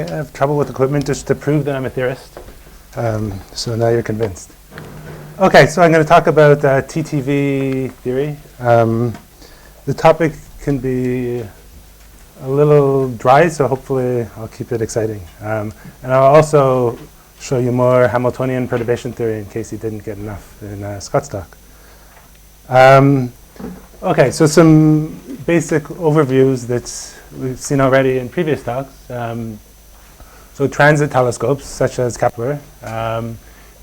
have trouble with equipment just to prove that I'm a theorist. So now you're convinced. Okay, so I'm going to talk about TTV theory. The topic can be a little dry, so hopefully I'll keep it exciting. And I'll also show you more Hamiltonian perturbation theory in case you didn't get enough in Scott's talk. Okay, so some basic overviews that we've seen already in previous talks. So transit telescopes, such as Kepler,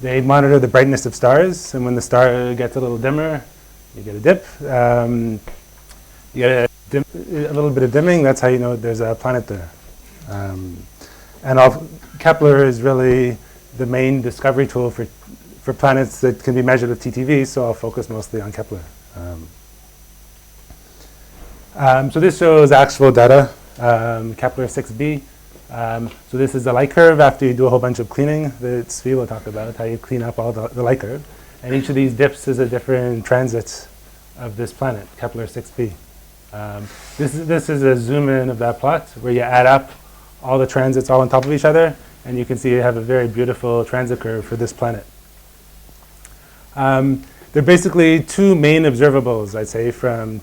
they monitor the brightness of stars, and when the star gets a little dimmer, you get a dip. You get a little bit of dimming, that's how you know there's a planet there. Kepler is really the main discovery tool for planets that can be measured with TTV, so I'll focus mostly on Kepler. So this shows actual data, Kepler 6b. So this is the light curve after you do a whole bunch of cleaning that Svi will talk about, how you clean up all the light curve. And each of these dips is a different transit of this planet, Kepler 6b. This is a zoom in of that plot where you add up all the transits all on top of each other, and you can see you have a very beautiful transit curve for this planet. There are basically two main observables, I'd say, from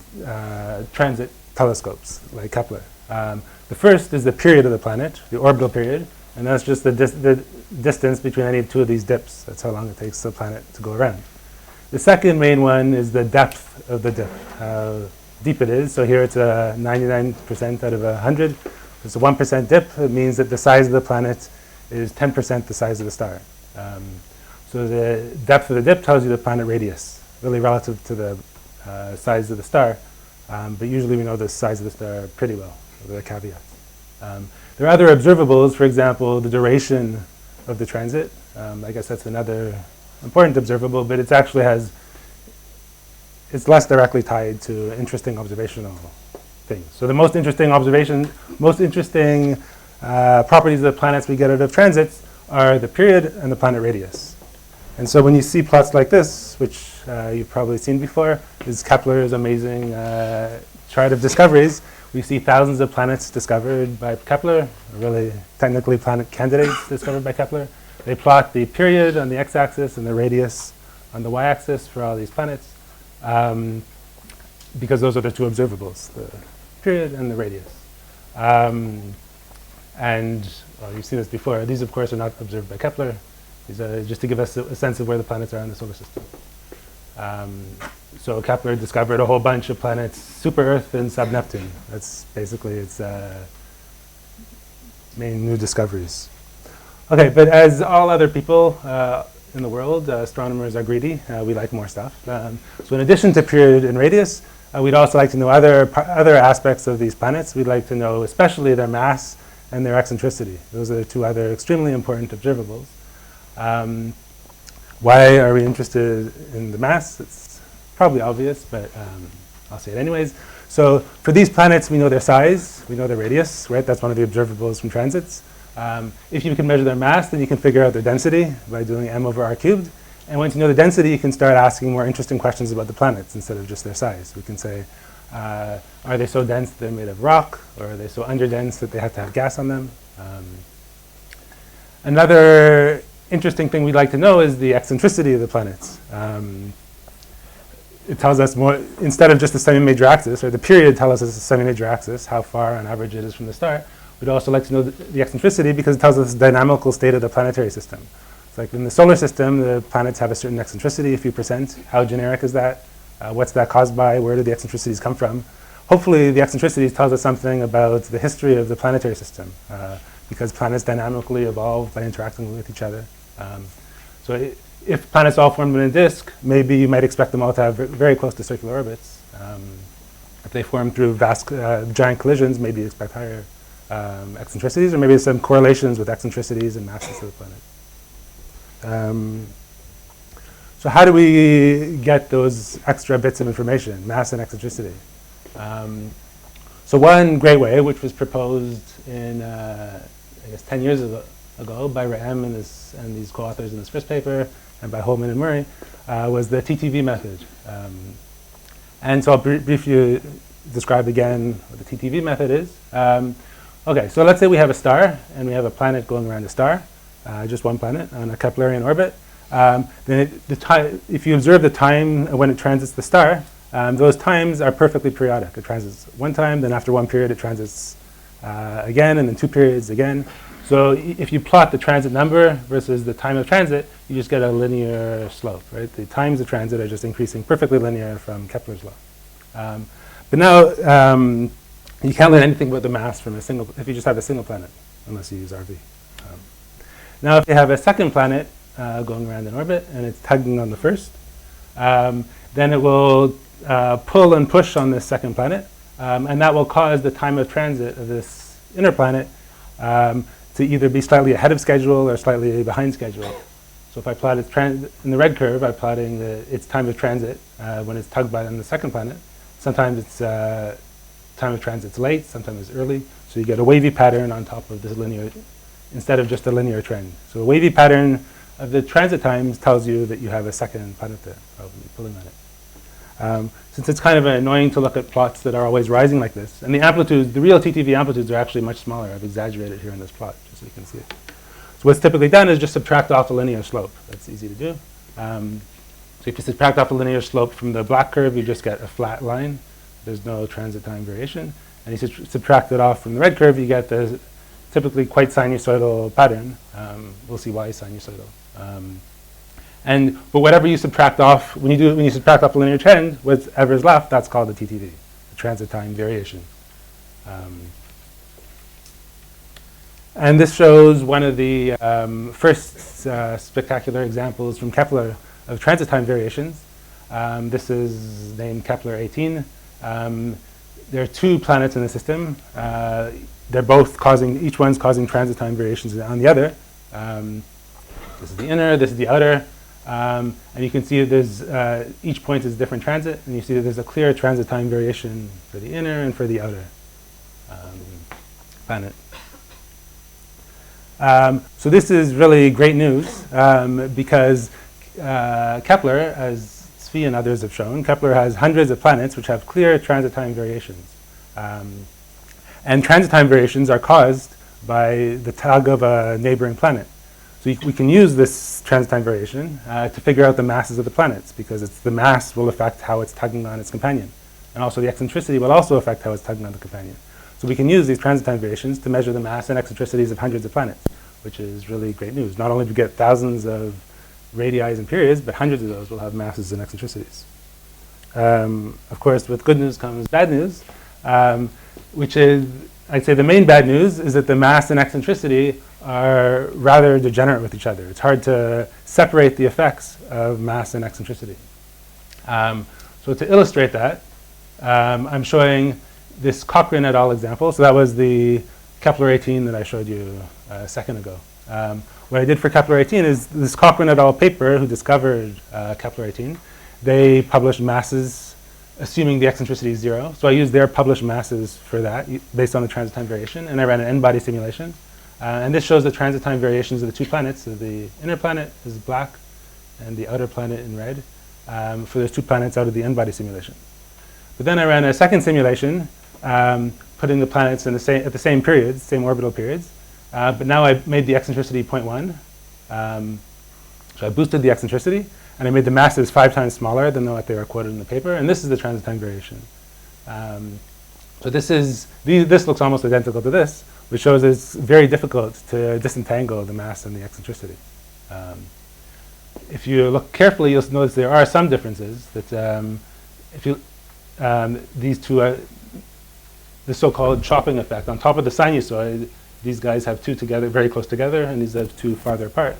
transit telescopes like Kepler. The first is the period of the planet, the orbital period, and that's just the distance between any two of these dips. That's how long it takes the planet to go around. The second main one is the depth of the dip, how deep it is. So here it's a 99% out of 100. It's a 1% dip. It means that the size of the planet is 10% the size of the star. So the depth of the dip tells you the planet radius, really relative to the size of the star. But usually we know the size of the star pretty well, with a caveat. There are other observables, for example, the duration of the transit. I guess that's another important observable, but it actually it's less directly tied to interesting observational things. So the most interesting properties of the planets we get out of transits are the period and the planet radius. And so when you see plots like this, which you've probably seen before, is Kepler's amazing chart of discoveries. We see thousands of planets discovered by Kepler, really technically planet candidates discovered by Kepler. They plot the period on the x-axis and the radius on the y-axis for all these planets, because those are the two observables, the period and the radius. You've seen this before. These, of course, are not observed by Kepler. These are just to give us a sense of where the planets are in the solar system. So Kepler discovered a whole bunch of planets, super-Earth and sub-Neptune. That's basically its main new discoveries. Okay, but as all other people in the world, astronomers are greedy. We like more stuff. So in addition to period and radius, we'd also like to know other aspects of these planets. We'd like to know especially their mass and their eccentricity. Those are the two other extremely important observables. Why are we interested in the mass? It's probably obvious, but I'll say it anyways. So for these planets, we know their size, we know their radius, right? That's one of the observables from transits. If you can measure their mass, then you can figure out their density by doing m over r cubed. And once you know the density, you can start asking more interesting questions about the planets instead of just their size. We can say, are they so dense that they're made of rock, or are they so underdense that they have to have gas on them? Another interesting thing we'd like to know is the eccentricity of the planets. It tells us more, instead of just the semi-major axis, or the period tells us the semi-major axis, how far on average it is from the star. We'd also like to know the eccentricity because it tells us the dynamical state of the planetary system. It's like in the solar system, the planets have a certain eccentricity, a few percent. How generic is that? What's that caused by? Where do the eccentricities come from? Hopefully the eccentricities tells us something about the history of the planetary system because planets dynamically evolve by interacting with each other. So if planets all formed in a disk, maybe you might expect them all to have very close to circular orbits. If they form through vast, giant collisions, maybe you expect higher eccentricities, or maybe some correlations with eccentricities and masses of the planet. So how do we get those extra bits of information, mass and eccentricity? So one great way, which was proposed in, I guess, 10 years ago by Ram and these co-authors in this first paper, and by Holman and Murray, was the TTV method. And so I'll briefly describe again what the TTV method is. Okay, so let's say we have a star and we have a planet going around a star, just one planet on a Keplerian orbit. Then if you observe the time when it transits the star, those times are perfectly periodic. It transits one time, then after one period it transits again, and then 2 periods again. So if you plot the transit number versus the time of transit, you just get a linear slope, right? The times of transit are just increasing perfectly linear from Kepler's law. But now you can't learn anything about the mass from if you just have a single planet, unless you use RV. Now if you have a second planet going around in orbit and it's tugging on the first, then it will pull and push on this second planet, and that will cause the time of transit of this inner planet to either be slightly ahead of schedule or slightly behind schedule. So if I plot its in the red curve, I'm plotting its time of transit when it's tugged by on the second planet. Sometimes it's time of transit's late, sometimes it's early. So you get a wavy pattern on top of this linear, instead of just a linear trend. So a wavy pattern of the transit times tells you that you have a second planet there, probably pulling on it. Since it's kind of annoying to look at plots that are always rising like this, and the amplitudes, the real TTV amplitudes are actually much smaller. I've exaggerated here in this plot, just so you can see it. So what's typically done is just subtract off a linear slope. That's easy to do. So if you subtract off a linear slope from the black curve, you just get a flat line. There's no transit time variation. And you subtract it off from the red curve, you get the typically quite sinusoidal pattern. We'll see why sinusoidal. But whatever you subtract off, when you subtract off a linear trend, whatever's left, that's called the TTV, the transit time variation. And this shows one of the first spectacular examples from Kepler of transit time variations. This is named Kepler 18. There are 2 planets in the system. They're both each one's causing transit time variations on the other. This is the inner, this is the outer. And you can see that there's, each point is a different transit, and you see that there's a clear transit time variation for the inner and for the outer planet. So this is really great news because Kepler, as Svi and others have shown, Kepler has hundreds of planets which have clear transit time variations. And transit time variations are caused by the tug of a neighboring planet. So we can use this transit time variation to figure out the masses of the planets, because the mass will affect how it's tugging on its companion. And also the eccentricity will also affect how it's tugging on the companion. So we can use these transit time variations to measure the mass and eccentricities of hundreds of planets, which is really great news. Not only do we get thousands of radii and periods, but hundreds of those will have masses and eccentricities. Of course, with good news comes bad news, which is, I'd say the main bad news is that the mass and eccentricity are rather degenerate with each other. It's hard to separate the effects of mass and eccentricity. So to illustrate that, I'm showing this Cochrane et al. Example. So that was the Kepler 18 that I showed you a second ago. What I did for Kepler 18 is this Cochrane et al. Paper, who discovered Kepler 18, they published masses assuming the eccentricity is 0. So I used their published masses for that based on the transit time variation, and I ran an n-body simulation. And this shows the transit time variations of the 2 planets. So the inner planet is black and the outer planet in red for those 2 planets out of the n-body simulation. But then I ran a second simulation putting the planets in at the same periods, same orbital periods. But now I made the eccentricity 0.1. So I boosted the eccentricity, and I made the masses 5 times smaller than what they were quoted in the paper. And this is the transit time variation. So this looks almost identical to this, which shows it's very difficult to disentangle the mass and the eccentricity. If you look carefully, you'll notice there are some differences. That these two are the so-called chopping effect. On top of the sinusoid, these guys have 2 together, very close together, and these have 2 farther apart.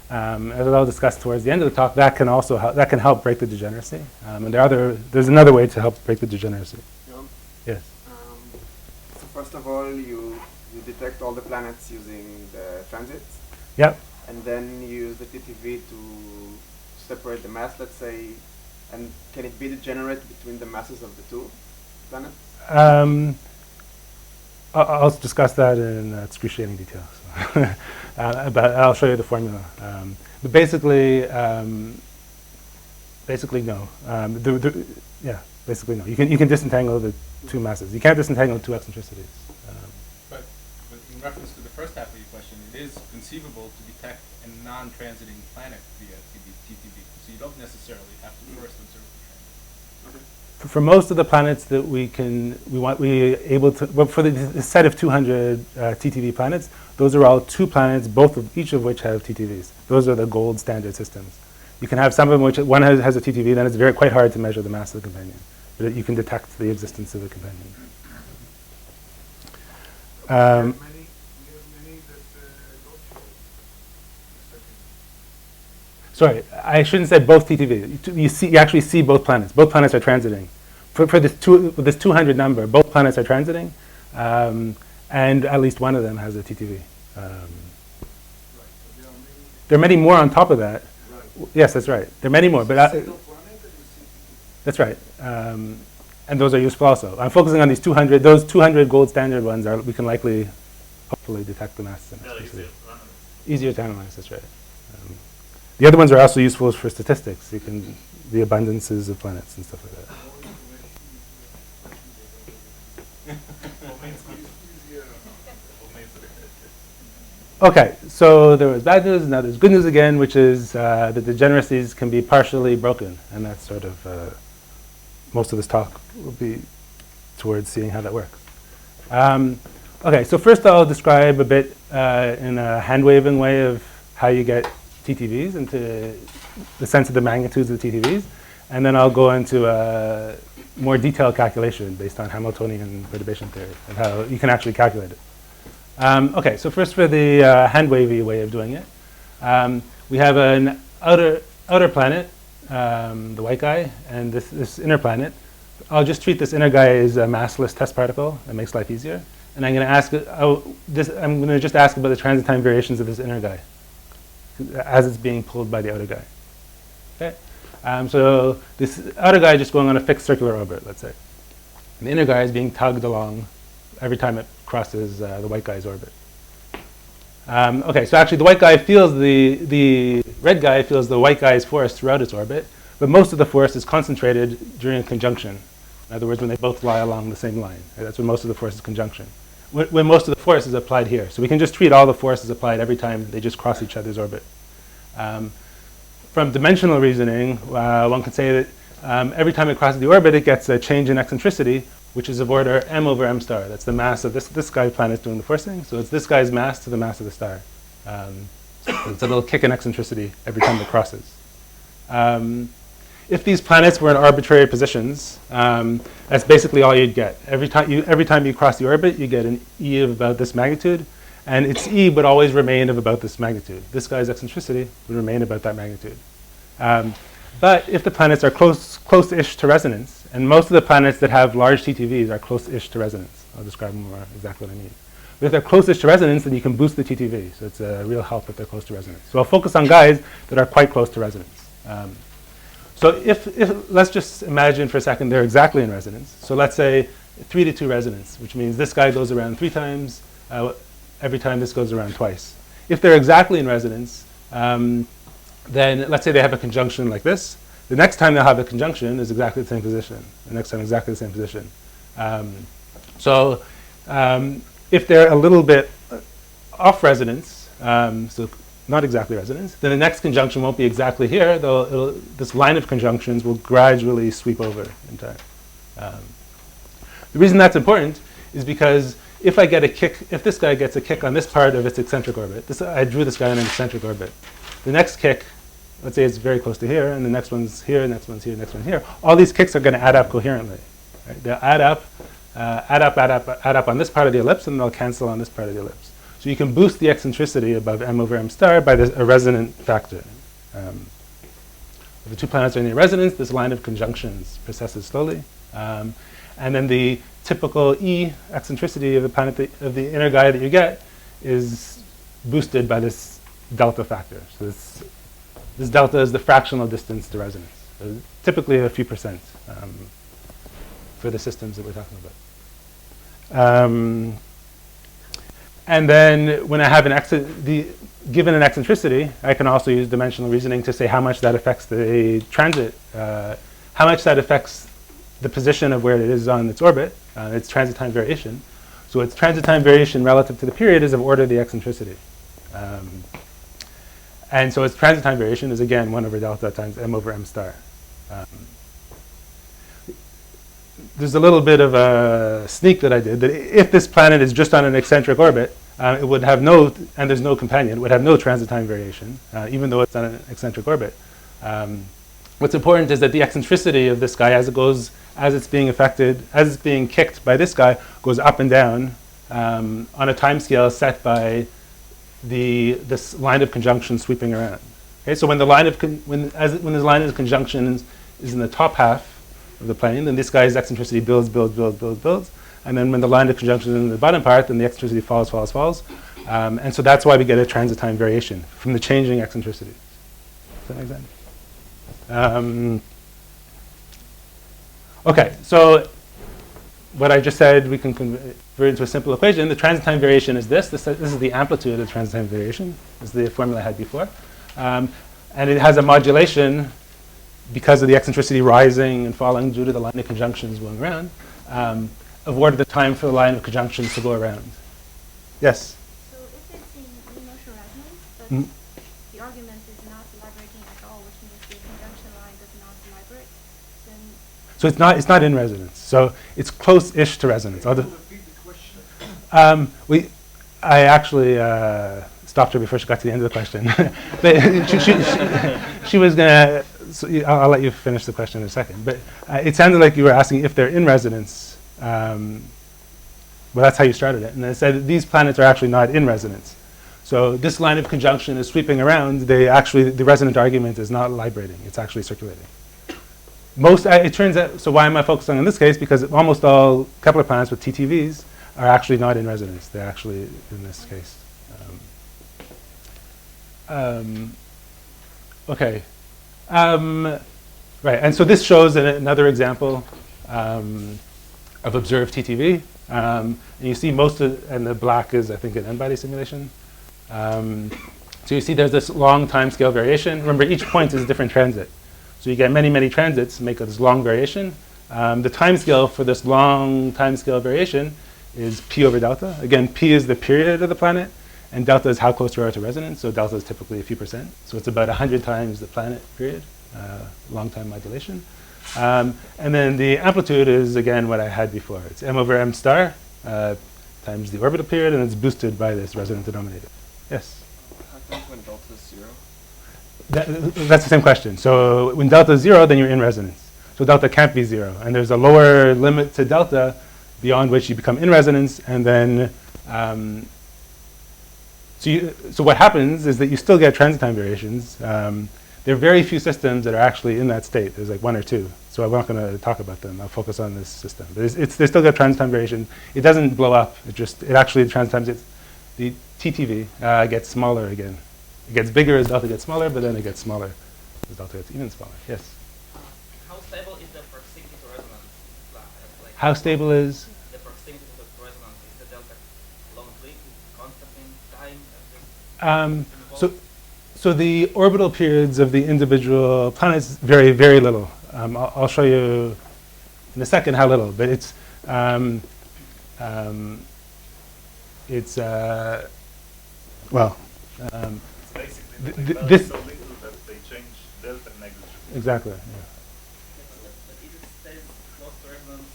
As I'll discuss towards the end of the talk, that can also help break the degeneracy. And there's another way to help break the degeneracy. Yoram? Yes. So first of all, you detect all the planets using the transits. Yep. And then you use the TTV to separate the mass, let's say. And can it be degenerate between the masses of the 2 planets? I'll discuss that in excruciating detail. So but I'll show you the formula. But basically no. Basically no. You can disentangle the 2 masses. You can't disentangle 2 eccentricities. But in reference to the first half of your question, it is conceivable to detect a non-transiting planet via TTV. So you don't necessarily have to first observe the transit. Okay. For most of the planets that well, for the set of 200 TTV planets, those are all two planets, each of which have TTVs. Those are the gold standard systems. You can have some of them which one has a TTV, then it's quite hard to measure the mass of the companion. But you can detect the existence of the companion. We have many that don't show. Sorry, I shouldn't say both TTVs. You actually see both planets. Both planets are transiting. For this 200 number, both planets are transiting, and at least one of them has a TTV. There are many more on top of that. Right. Yes, that's right. There are many more, but that's right. And those are useful also. I'm focusing on these 200. Those 200 gold standard ones we can likely, hopefully, detect the mass. Easier to analyze. That's right. The other ones are also useful for statistics. You can the abundances of planets and stuff like that. Okay, so there was bad news, now there's good news again, which is that the degeneracies can be partially broken, and that's sort of most of this talk will be towards seeing how that works. Okay, so first I'll describe a bit in a hand-waving way of how you get TTVs into the sense of the magnitudes of the TTVs, and then I'll go into a more detailed calculation based on Hamiltonian perturbation theory and how you can actually calculate it. Okay, so first for the hand-wavy way of doing it, we have an outer planet, the white guy, and this inner planet. I'll just treat this inner guy as a massless test particle. That makes life easier. And I'm going to ask, I'm going to just ask about the transit time variations of this inner guy as it's being pulled by the outer guy. Okay, so this outer guy is just going on a fixed circular orbit, let's say. And the inner guy is being tugged along every time it crosses the white guy's orbit. Okay, so actually the white guy feels the red guy feels the white guy's force throughout its orbit, but most of the force is concentrated during a conjunction. In other words, when they both lie along the same line. Right? That's when most of the force is conjunction. When most of the force is applied here. So we can just treat all the forces applied every time they just cross each other's orbit. From dimensional reasoning, one can say that every time it crosses the orbit, it gets a change in eccentricity, which is of order m over m star. That's the mass of this guy planet doing the forcing. So it's this guy's mass to the mass of the star. So it's a little kick in eccentricity every time it crosses. If these planets were in arbitrary positions, that's basically all you'd get. Every time you cross the orbit, you get an e of about this magnitude, and its e would always remain of about this magnitude. This guy's eccentricity would remain about that magnitude. But if the planets are close-ish to resonance, and most of the planets that have large TTVs are close-ish to resonance. I'll describe more exactly what I mean. But if they're close-ish to resonance, then you can boost the TTV. So it's a real help if they're close to resonance. So I'll focus on guys that are quite close to resonance. So if let's just imagine for a second they're exactly in resonance. So let's say 3-to-2 resonance, which means this guy goes around 3 times, every time this goes around twice. If they're exactly in resonance, then let's say they have a conjunction like this. The next time they'll have a conjunction is exactly the same position. The next time exactly the same position. If they're a little bit off resonance, so not exactly resonance, then the next conjunction won't be exactly here, though this line of conjunctions will gradually sweep over in time. The reason that's important is because if I get a kick, if this guy gets a kick on this part of its eccentric orbit, I drew this guy on an eccentric orbit. The next kick, let's say it's very close to here, and the next one's here, next one's here, next one's here. All these kicks are going to add up coherently. Right? They'll add up on this part of the ellipse, and they'll cancel on this part of the ellipse. So you can boost the eccentricity above m over m star by a resonant factor. If the two planets are near resonance, this line of conjunctions processes slowly. And then the typical E eccentricity of the planet, of the inner guy that you get, is boosted by this delta factor. So this delta is the fractional distance to resonance. So typically a few percent for the systems that we're talking about. And then when I have given an eccentricity, I can also use dimensional reasoning to say how much that affects the transit, how much that affects the position of where it is on its orbit, its transit time variation. So its transit time variation relative to the period is of order the eccentricity. And so its transit time variation is again 1 over delta times m over m star. There's a little bit of a sneak that I did, that if this planet is just on an eccentric orbit, it would have no, and there's no companion, it would have no transit time variation, even though it's on an eccentric orbit. What's important is that the eccentricity of this guy, as it's being affected, as it's being kicked by this guy, goes up and down on a time scale set by this line of conjunction sweeping around. Okay, so when the line of when this line of conjunction is in the top half of the plane, then this guy's eccentricity builds, and then when the line of conjunction is in the bottom part, then the eccentricity falls. And so that's why we get a transit time variation from the changing eccentricity. Does that make sense? Okay, so what I just said, we can convert into a simple equation. The transit time variation is this. This is the amplitude of the transit time variation. This is the formula I had before. And it has a modulation because of the eccentricity rising and falling due to the line of conjunctions going around, of order the time for the line of conjunctions to go around. Yes? So if it's in motion resonance, but the argument is not vibrating at all, which means the conjunction line does not vibrate, then... So it's not in resonance. So it's close-ish to resonance. Can you repeat the question? I actually stopped her before she got to the end of the question. she was going to... So I'll let you finish the question in a second. But it sounded like you were asking if they're in resonance. Well, that's how you started it. And I said that these planets are actually not in resonance. So this line of conjunction is sweeping around. The resonant argument is not librating. It's actually circulating. It turns out, so why am I focusing on this case? Because almost all Kepler planets with TTVs are actually not in resonance. They're actually in this case. Okay. Right, and so this shows another example of observed TTV. And you see and the black is, I think, an n-body simulation. So you see there's this long time scale variation. Remember, each point is a different transit. So you get many transits, make this long variation. The time scale for this long time scale variation is p over delta. Again, p is the period of the planet, and delta is how close you are to resonance. So delta is typically a few %. So it's about 100 times the planet period, long time modulation. And then the amplitude is, again, what I had before. It's m over m star times the orbital period, and it's boosted by this resonant denominator. Yes? How come when delta is 0? That's the same question. So when delta is 0, then you're in resonance. So delta can't be 0. And there's a lower limit to delta beyond which you become in resonance. And then, so what happens is that you still get transit time variations. There are very few systems that are actually in that state. There's like 1 or 2. So I'm not going to talk about them. I'll focus on this system. They still get transit time variation. It doesn't blow up. It actually transit times, the TTV gets smaller again. It gets bigger as delta gets smaller, but then it gets smaller as delta gets even smaller. Yes? How stable is the proximity to resonance? Like How stable is? the proximity to resonance? Is the delta long-lived, constant in time? So the orbital periods of the individual planets vary very little. I'll show you in a second how little, but it's basically this so little that they change delta negligible. exactly. Yeah. But if it stays close to resonance,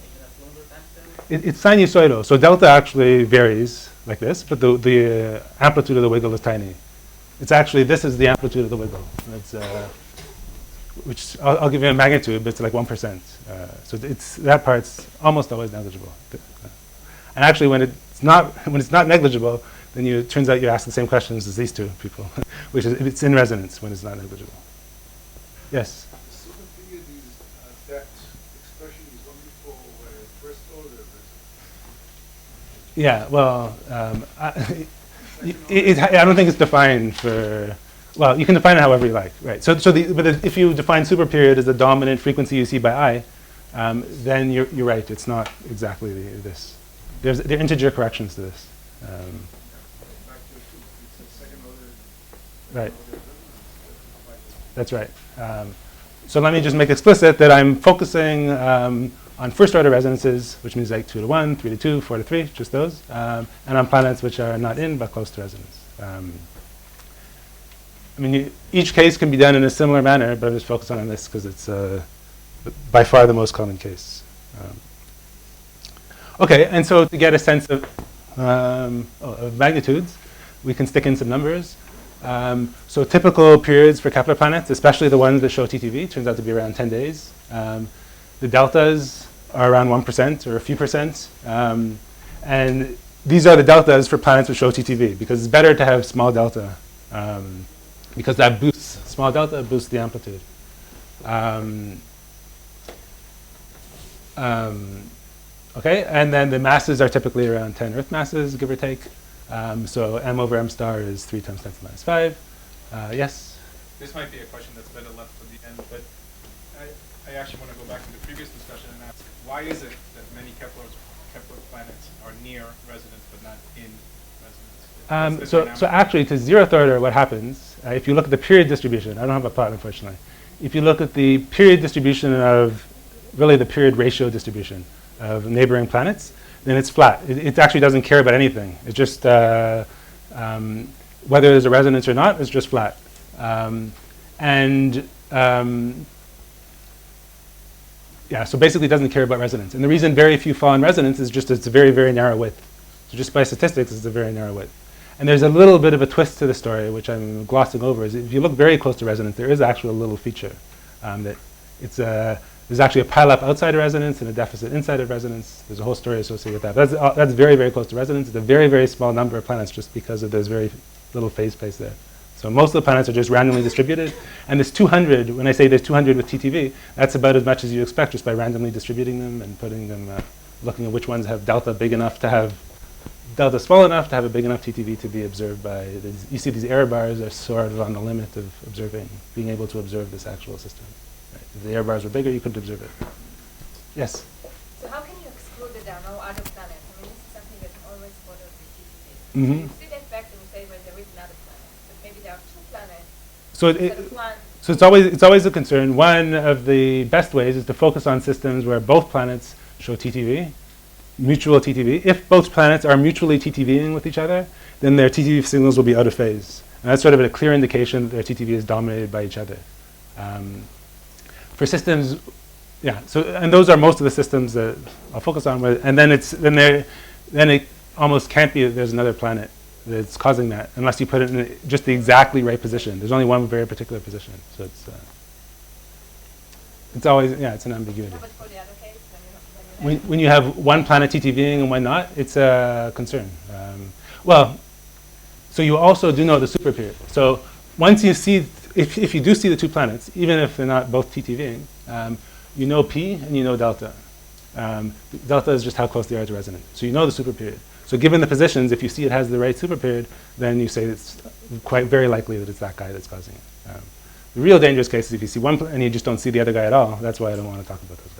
maybe that's longer time scale? It's sinusoidal. So delta actually varies like this, but the amplitude of the wiggle is tiny. This is the amplitude of the wiggle. It's, which I'll give you a magnitude, but it's like 1%. So that part's almost always negligible. And actually, when it's not negligible, then it turns out you ask the same questions as these two people, which is it's in resonance when it's not negligible. Yes. The super period is that expression is only for first order resonance. Yeah. Well, I don't think it's defined for. Well, you can define it however you like, right? But if you define super period as the dominant frequency you see by eye, then you're right. It's not exactly this. There are integer corrections to this. Right. That's right. So let me just make explicit that I'm focusing on first order resonances, which means like 2 to 1, 3 to 2, 4 to 3, just those, and on planets which are not in but close to resonance. I mean, each case can be done in a similar manner, but I'm just focusing on this because it's by far the most common case. Okay, and so to get a sense of magnitudes, we can stick in some numbers. So typical periods for Kepler planets, especially the ones that show TTV, turns out to be around 10 days. The deltas are around 1% or a few percent. And these are the deltas for planets which show TTV, because it's better to have small delta, because that boosts, small delta boosts the amplitude. Okay, and then the masses are typically around 10 Earth masses, give or take. So m over m star is 3 times 10 to the minus 5. Yes? This might be a question that's better left for the end, but I actually want to go back to the previous discussion and ask, why is it that many Kepler planets are near resonance but not in resonance? So actually, to zeroth order, what happens, if you look at the period distribution, I don't have a plot, unfortunately. If you look at the period distribution of, really the period ratio distribution of neighboring planets, then it's flat. It actually doesn't care about anything. It's just, whether there's a resonance or not, it's just flat. Yeah, so basically it doesn't care about resonance. And the reason very few fall in resonance is just it's a very, very narrow width. So just by statistics, it's a very narrow width. And there's a little bit of a twist to the story, which I'm glossing over, is if you look very close to resonance, there is actually a little feature that it's there's actually a pileup outside of resonance and a deficit inside of resonance. There's a whole story associated with that. That's very, very close to resonance. It's a very, very small number of planets just because of there's very little phase space there. So most of the planets are just randomly distributed. And this 200, when I say there's 200 with TTV, that's about as much as you expect just by randomly distributing them and putting them, looking at which ones have delta big enough to have, delta small enough to have a big enough TTV to be observed by, you see these error bars are sort of on the limit of observing, being able to observe this actual system. Right? If the error bars were bigger, you couldn't observe it. Yes? So how can you exclude that there are no other planets? I mean, this is something that always bothers me, TTV. Mm-hmm. You see the effect and you say, well, there is another planet. But maybe there are two planets. So it's always a concern. One of the best ways is to focus on systems where both planets show TTV, mutual TTV. If both planets are mutually TTVing with each other, then their TTV signals will be out of phase. And that's sort of a clear indication that their TTV is dominated by each other. For systems, yeah. So and those are most of the systems that I'll focus on. And then it almost can't be that there's another planet that's causing that unless you put it in just the exactly right position. There's only one very particular position. So it's always, yeah, it's an ambiguity. But for the other case, When you have one planet TTVing and one not, it's a concern. Well, so you also do know the super period. So once you see, if you do see the two planets, even if they're not both TTVing, you know P and you know delta. Delta is just how close they are to resonance. So you know the super period. So given the positions, if you see it has the right super period, then you say it's quite very likely that it's that guy that's causing it. The real dangerous case is if you see one and you just don't see the other guy at all. That's why I don't want to talk about those guys.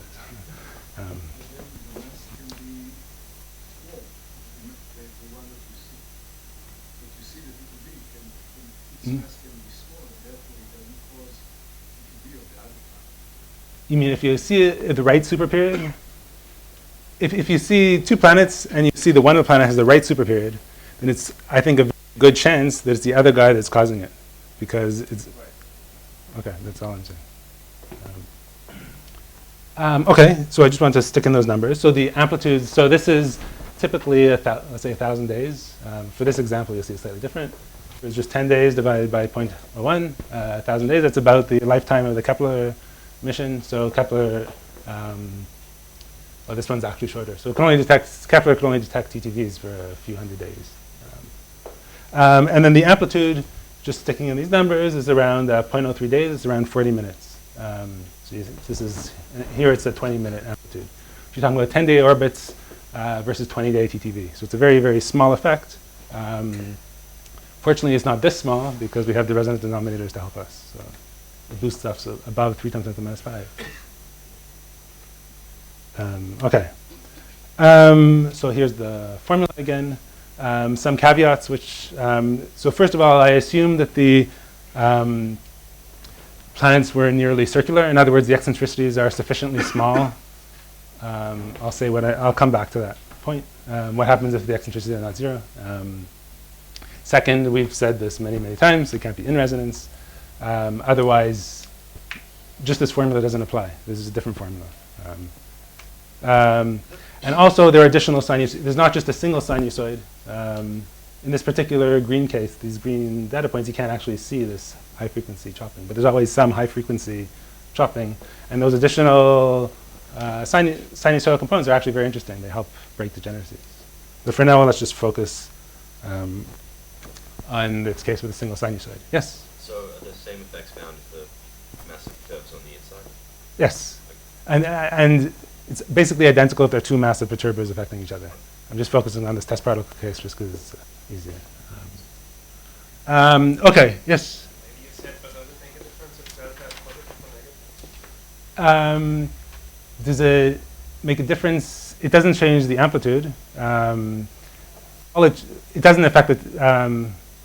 You mean if you see it at the right super period? If you see two planets and you see the one of the planet has the right super period, then it's, I think, a good chance that it's the other guy that's causing it. Because it's, okay, that's all I'm saying. Okay, so I just want to stick in those numbers. So the amplitudes, so this is typically, let's say 1,000 days. For this example, you'll see it's slightly different. It's just 10 days divided by 0.01, 1,000 days. That's about the lifetime of the Kepler mission. So Kepler, well, this one's actually shorter. So it can only detect, Kepler can only detect TTVs for a few hundred days. And then the amplitude, just sticking in these numbers, is around 0.03 days. It's around 40 minutes. So this is, here it's a 20-minute amplitude. So you're talking about 10-day orbits versus 20-day TTV. So it's a very, very small effect. Fortunately, it's not this small because we have the resonance denominators to help us. So it boosts stuff above 3 times 10 to the minus 5. Okay. So here's the formula again. Some caveats, which, so first of all, I assume that the planets were nearly circular. In other words, the eccentricities are sufficiently small I'll say I'll come back to that point. What happens if the eccentricity is not 0? Second, we've said this many, many times, it can't be in resonance. Otherwise, just this formula doesn't apply. This is a different formula. And also, there are additional sinusoids. There's not just a single sinusoid. In this particular green case, these green data points, you can't actually see this high-frequency chopping. But there's always some high-frequency chopping. And those additional sinusoidal components are actually very interesting. They help break degeneracies. But for now, let's just focus on this case with a single sinusoid. Yes? So are the same effects found if the massive curves on the inside? Yes. And it's basically identical if there are two massive perturbers affecting each other. I'm just focusing on this test particle case just because it's easier. Okay, yes? Maybe you said, but does it make a difference if delta is positive or negative? Does it make a difference? It doesn't change the amplitude. It doesn't affect it.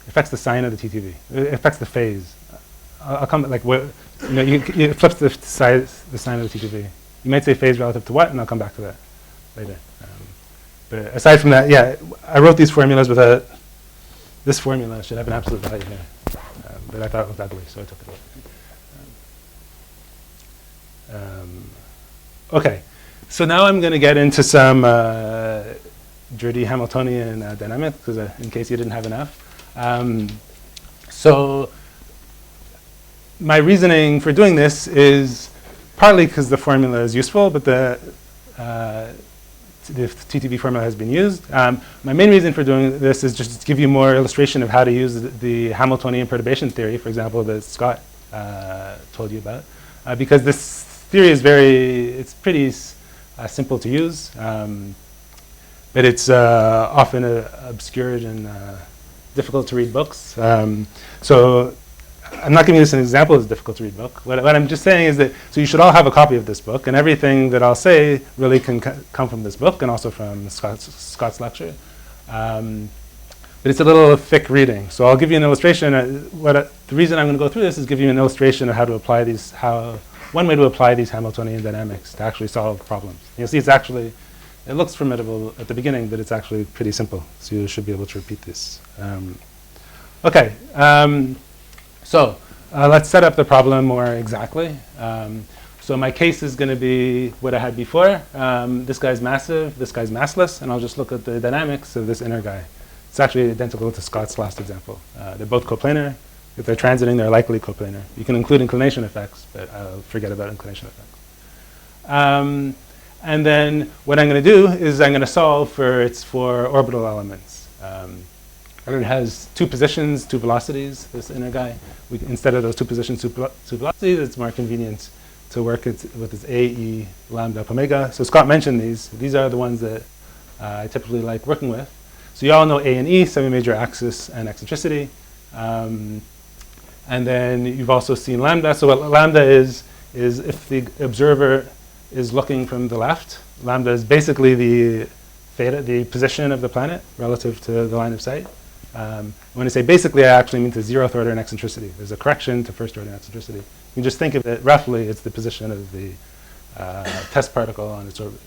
Affects the sign of the TTV. It affects the phase. I'll come like what it flips the sign of the TTV. You might say phase relative to what, and I'll come back to that later. But aside from that, yeah, I wrote these formulas with this formula should have an absolute value here, but I thought it looked ugly, so I took it away. Okay, so now I'm going to get into some dirty Hamiltonian dynamics, because in case you didn't have enough. So my reasoning for doing this is partly because the formula is useful, but the TTV formula has been used. My main reason for doing this is just to give you more illustration of how to use the Hamiltonian perturbation theory, for example, that Scott told you about, because this theory is it's pretty simple to use, but it's often obscured and difficult to read books. So I'm not giving you this an example as a difficult to read book. What I'm just saying is that, so you should all have a copy of this book, and everything that I'll say really can come from this book and also from Scott's lecture. But it's a little thick reading. So I'll give you an illustration. The reason I'm going to go through this is give you an illustration of how to apply these, one way to apply these Hamiltonian dynamics to actually solve problems. You'll see it looks formidable at the beginning, but it's actually pretty simple. So you should be able to repeat this. Okay. So let's set up the problem more exactly. So my case is going to be what I had before. This guy's massive, this guy's massless, and I'll just look at the dynamics of this inner guy. It's actually identical to Scott's last example. They're both coplanar. If they're transiting, they're likely coplanar. You can include inclination effects, but I'll forget about inclination effects. And then what I'm going to do is I'm going to solve for its 4 orbital elements. It has 2 positions, 2 velocities, this inner guy. Instead of those 2 positions, 2 velocities, it's more convenient to work with its A, E, lambda, omega. So Scott mentioned these. These are the ones that I typically like working with. So you all know A and E, semi-major axis and eccentricity. And then you've also seen lambda. So what lambda is if the observer is looking from the left, lambda is basically the theta, the position of the planet relative to the line of sight. When I say basically, I actually mean to 0th order in eccentricity. There's a correction to 1st order in eccentricity. You can just think of it roughly, it's the position of the test particle on its orbit.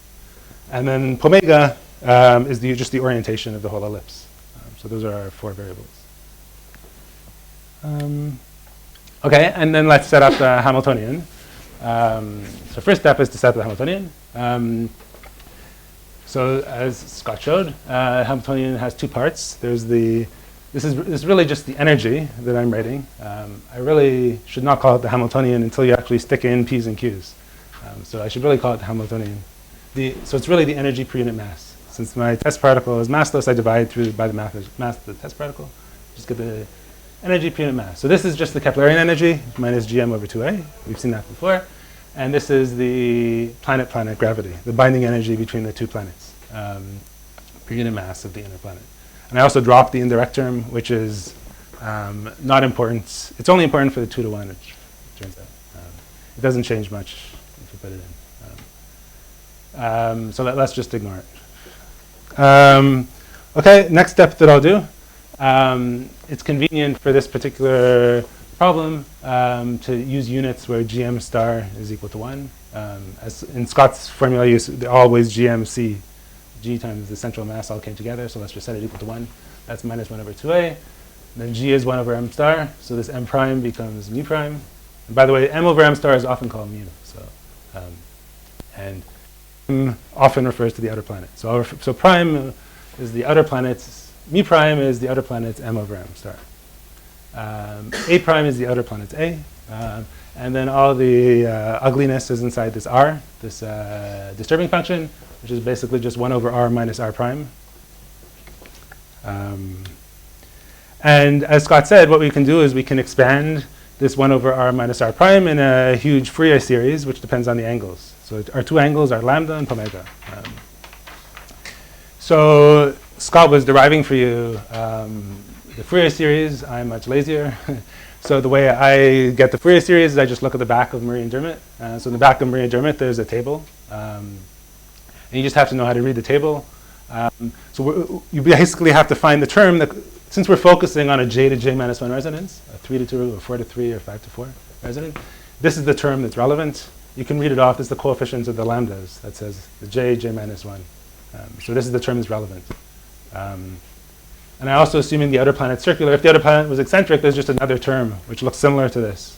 And then omega is just the orientation of the whole ellipse. So those are our 4 variables. Okay, and then let's set up the Hamiltonian. So first step is to set up the Hamiltonian. So as Scott showed, Hamiltonian has 2 parts. This is really just the energy that I'm writing. I really should not call it the Hamiltonian until you actually stick in P's and Q's. So I should really call it the Hamiltonian. So it's really the energy per unit mass. Since my test particle is massless, I divide through by the mass of the test particle. Just get the energy per unit mass. So this is just the Keplerian energy, minus gm over 2a. We've seen that before. And this is the planet-planet gravity, the binding energy between the 2 planets, per unit mass of the inner planet. And I also dropped the indirect term, which is not important. It's only important for the 2 to 1, which turns out. It doesn't change much if you put it in. So let's just ignore it. Okay, next step that I'll do. It's convenient for this particular problem to use units where gm star is equal to 1. As in Scott's formula, always GMC, G times the central mass all came together, so let's just set it equal to 1. That's minus 1 over 2a. Then G is 1 over m star, so this m prime becomes mu prime. And by the way, m over m star is often called mu, so, and m often refers to the outer planet. So prime is the outer planet's, mu prime is the outer planet's m over m star. A prime is the outer planet's A. And then all the ugliness is inside this R, this disturbing function, which is basically just 1 over R minus R prime. And as Scott said, what we can do is we can expand this 1 over R minus R prime in a huge Fourier series, which depends on the angles. So our two angles are lambda and omega. So Scott was deriving for you the Fourier series. I'm much lazier. So the way I get the Fourier series is I just look at the back of Murray and Dermott. So in the back of Murray and Dermott, there's a table. And you just have to know how to read the table. So you basically have to find the term that, since we're focusing on a j to j minus 1 resonance, a 3 to 2, or 4 to 3, or 5 to 4 resonance, this is the term that's relevant. You can read it off as the coefficients of the lambdas that says the j minus 1. So this is the term that's relevant. And I also assuming the outer planet's circular. If the outer planet was eccentric, there's just another term which looks similar to this,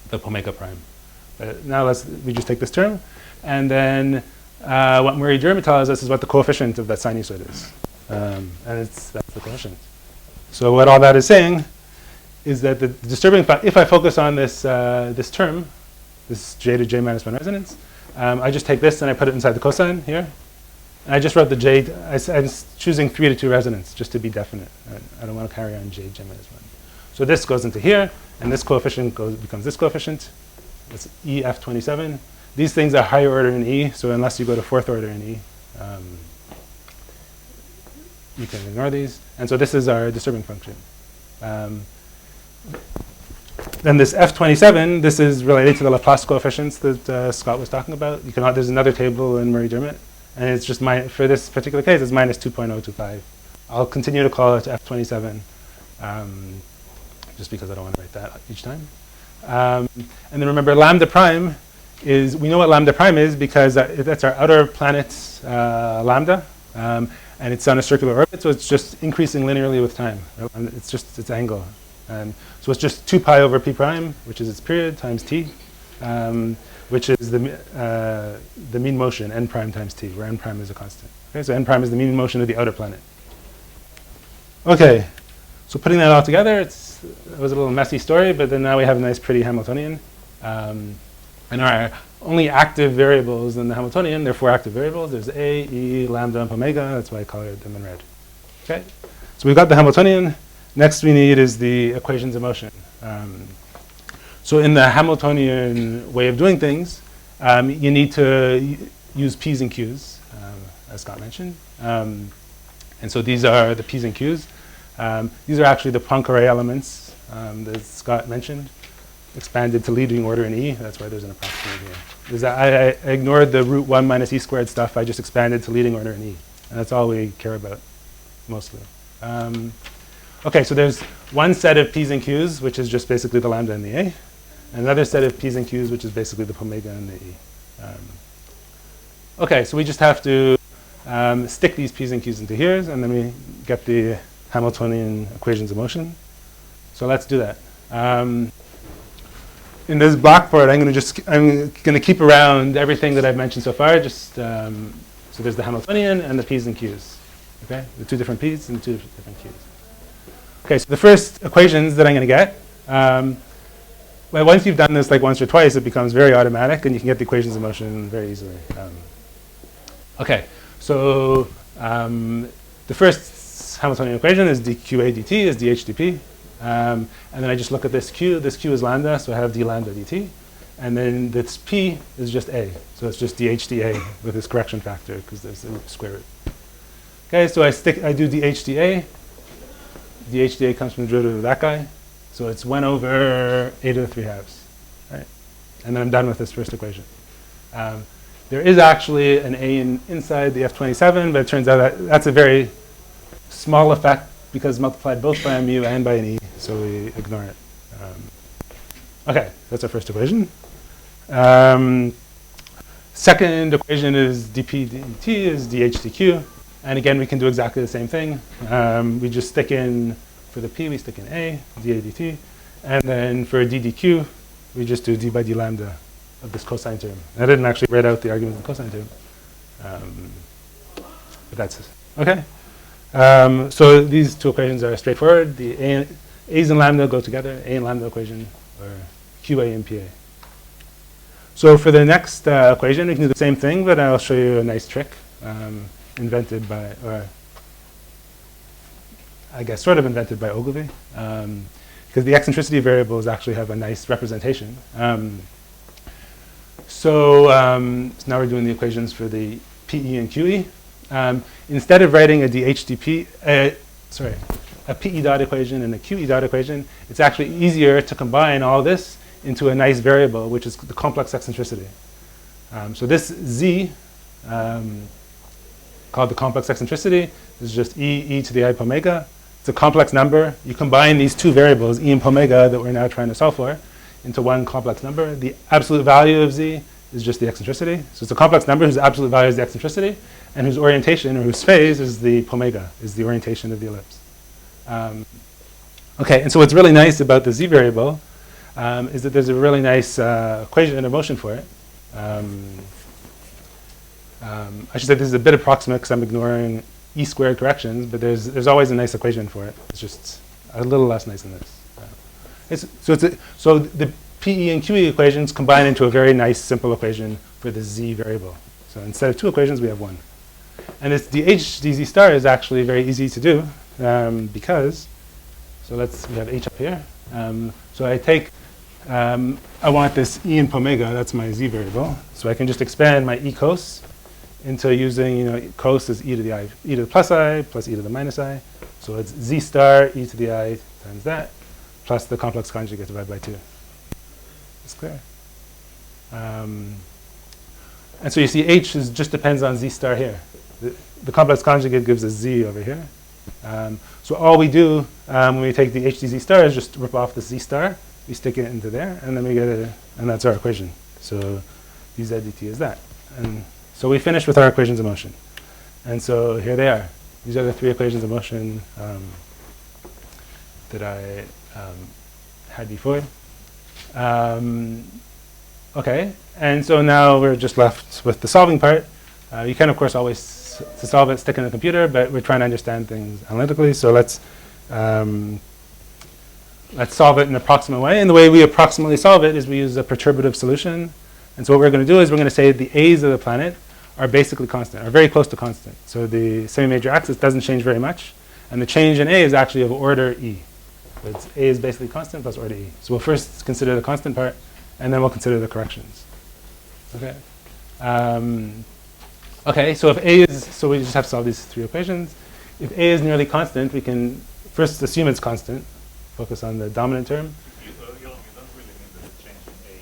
the omega prime. Now we just take this term, and then what Murray-Dermott tells us is what the coefficient of that sinusoid is, and that's the coefficient. So what all that is saying is that the disturbing if I focus on this this term, this j to j minus 1 resonance, I just take this and I put it inside the cosine here. And I just wrote the j. I'm choosing 3 to 2 resonance just to be definite. I don't want to carry on j minus 1. So this goes into here, and this coefficient becomes this coefficient. It's EF27. These things are higher order in E, so unless you go to 4th order in E, you can ignore these. And so this is our disturbing function. Then this F27, this is related to the Laplace coefficients that Scott was talking about. There's another table in Murray-Dermott. And it's just for this particular case, it's minus 2.025. I'll continue to call it F27, just because I don't want to write that each time. And then remember, lambda prime is, we know what lambda prime is because that's our outer planet's lambda, and it's on a circular orbit, so it's just increasing linearly with time. It's just its angle. So it's just 2 pi over p prime, which is its period, times t. Which is the mean motion, n prime times t, where n prime is a constant. Okay, so n prime is the mean motion of the outer planet. Okay, so putting that all together, it was a little messy story, but then now we have a nice, pretty Hamiltonian. And our only active variables in the Hamiltonian, there are 4 active variables. There's a, e, lambda, and omega. That's why I colored them in red. Okay, so we've got the Hamiltonian. Next we need is the equations of motion. So in the Hamiltonian way of doing things, you need to use P's and Q's, as Scott mentioned. And so these are the P's and Q's. These are actually the Poincare elements that Scott mentioned, expanded to leading order in E. That's why there's an approximate here. I ignored the root 1 minus E squared stuff. I just expanded to leading order in E. And that's all we care about, mostly. Okay, so there's one set of P's and Q's, which is just basically the lambda and the A. Another set of P's and Q's, which is basically the omega and the E. Okay, so we just have to stick these P's and Q's into here, and then we get the Hamiltonian equations of motion. So let's do that. In this blackboard, I'm going to keep around everything that I've mentioned so far. Just so there's the Hamiltonian and the P's and Q's. Okay, the 2 different P's and the 2 different Q's. Okay, so the first equations that I'm going to get. Well, once you've done this like once or twice, it becomes very automatic, and you can get the equations of motion very easily. Okay, so the first Hamiltonian equation is dqa dt is dh dp. And then I just look at this q. This q is lambda, so I have d lambda dt. And then this p is just a. So it's just dh dA with this correction factor, because there's the square root. Okay, so I do dh dA. dh dA comes from the derivative of that guy. So it's 1 over a to the 3 halves, right? And then I'm done with this first equation. There is actually an a inside the F27, but it turns out that that's a very small effect because multiplied both by a mu and by an e, so we ignore it. Okay, that's our first equation. Second equation is dp dt is dh dq. And again, we can do exactly the same thing. We just stick in, for the p, we stick in a, dA dt. And then for d dq, we just do d by d lambda of this cosine term. I didn't actually write out the argument of the cosine term. But that's it. Okay. So these two equations are straightforward. The a's and lambda go together, a and lambda equation, or qa and pa. So for the next equation, we can do the same thing, but I'll show you a nice trick invented by, or I guess sort of invented by Ogilvy, because the eccentricity variables actually have a nice representation. So now we're doing the equations for the PE and QE. Instead of writing a DHDP, a PE dot equation and a QE dot equation, it's actually easier to combine all this into a nice variable, which is the complex eccentricity. So this Z, called the complex eccentricity, is just e to the I omega. It's a complex number. You combine these two variables, e and omega, that we're now trying to solve for, into one complex number. The absolute value of Z is just the eccentricity. So it's a complex number whose absolute value is the eccentricity, and whose orientation, or whose phase, is the omega, is the orientation of the ellipse. Okay, and so what's really nice about the Z variable is that there's a really nice equation or motion for it. I should say this is a bit approximate because I'm ignoring e squared corrections, but there's always a nice equation for it. It's just a little less nice than this. So the PE and QE equations combine into a very nice simple equation for the Z variable. So instead of two equations, we have one. And this dH dZ star is actually very easy to do because, so we have H up here. So I take, I want this E and omega, that's my Z variable. So I can just expand my E cos into using, cos is e to the plus I plus e to the minus I. So it's Z star e to the I times that, plus the complex conjugate divided by 2. It's clear. And so you see H just depends on Z star here. The complex conjugate gives us Z over here. So all we do when we take the H dZ star is just rip off the Z star. We stick it into there, and then we get and that's our equation. So dZ dt is that. And so we finished with our equations of motion. And so here they are. These are the three equations of motion that I had before. Okay, and so now we're just left with the solving part. You can, of course, always, to solve it, stick in the computer, but we're trying to understand things analytically. So let's solve it in an approximate way. And the way we approximately solve it is we use a perturbative solution. And so what we're going to do is we're going to say the A's of the planet are basically constant, are very close to constant. So the semi-major axis doesn't change very much. And the change in A is actually of order E. So A is basically constant plus order E. So we'll first consider the constant part, and then we'll consider the corrections. Okay. Okay, so if A is, so we just have to solve these three equations. If A is nearly constant, we can first assume it's constant. Focus on the dominant term. You don't really mean that the change in A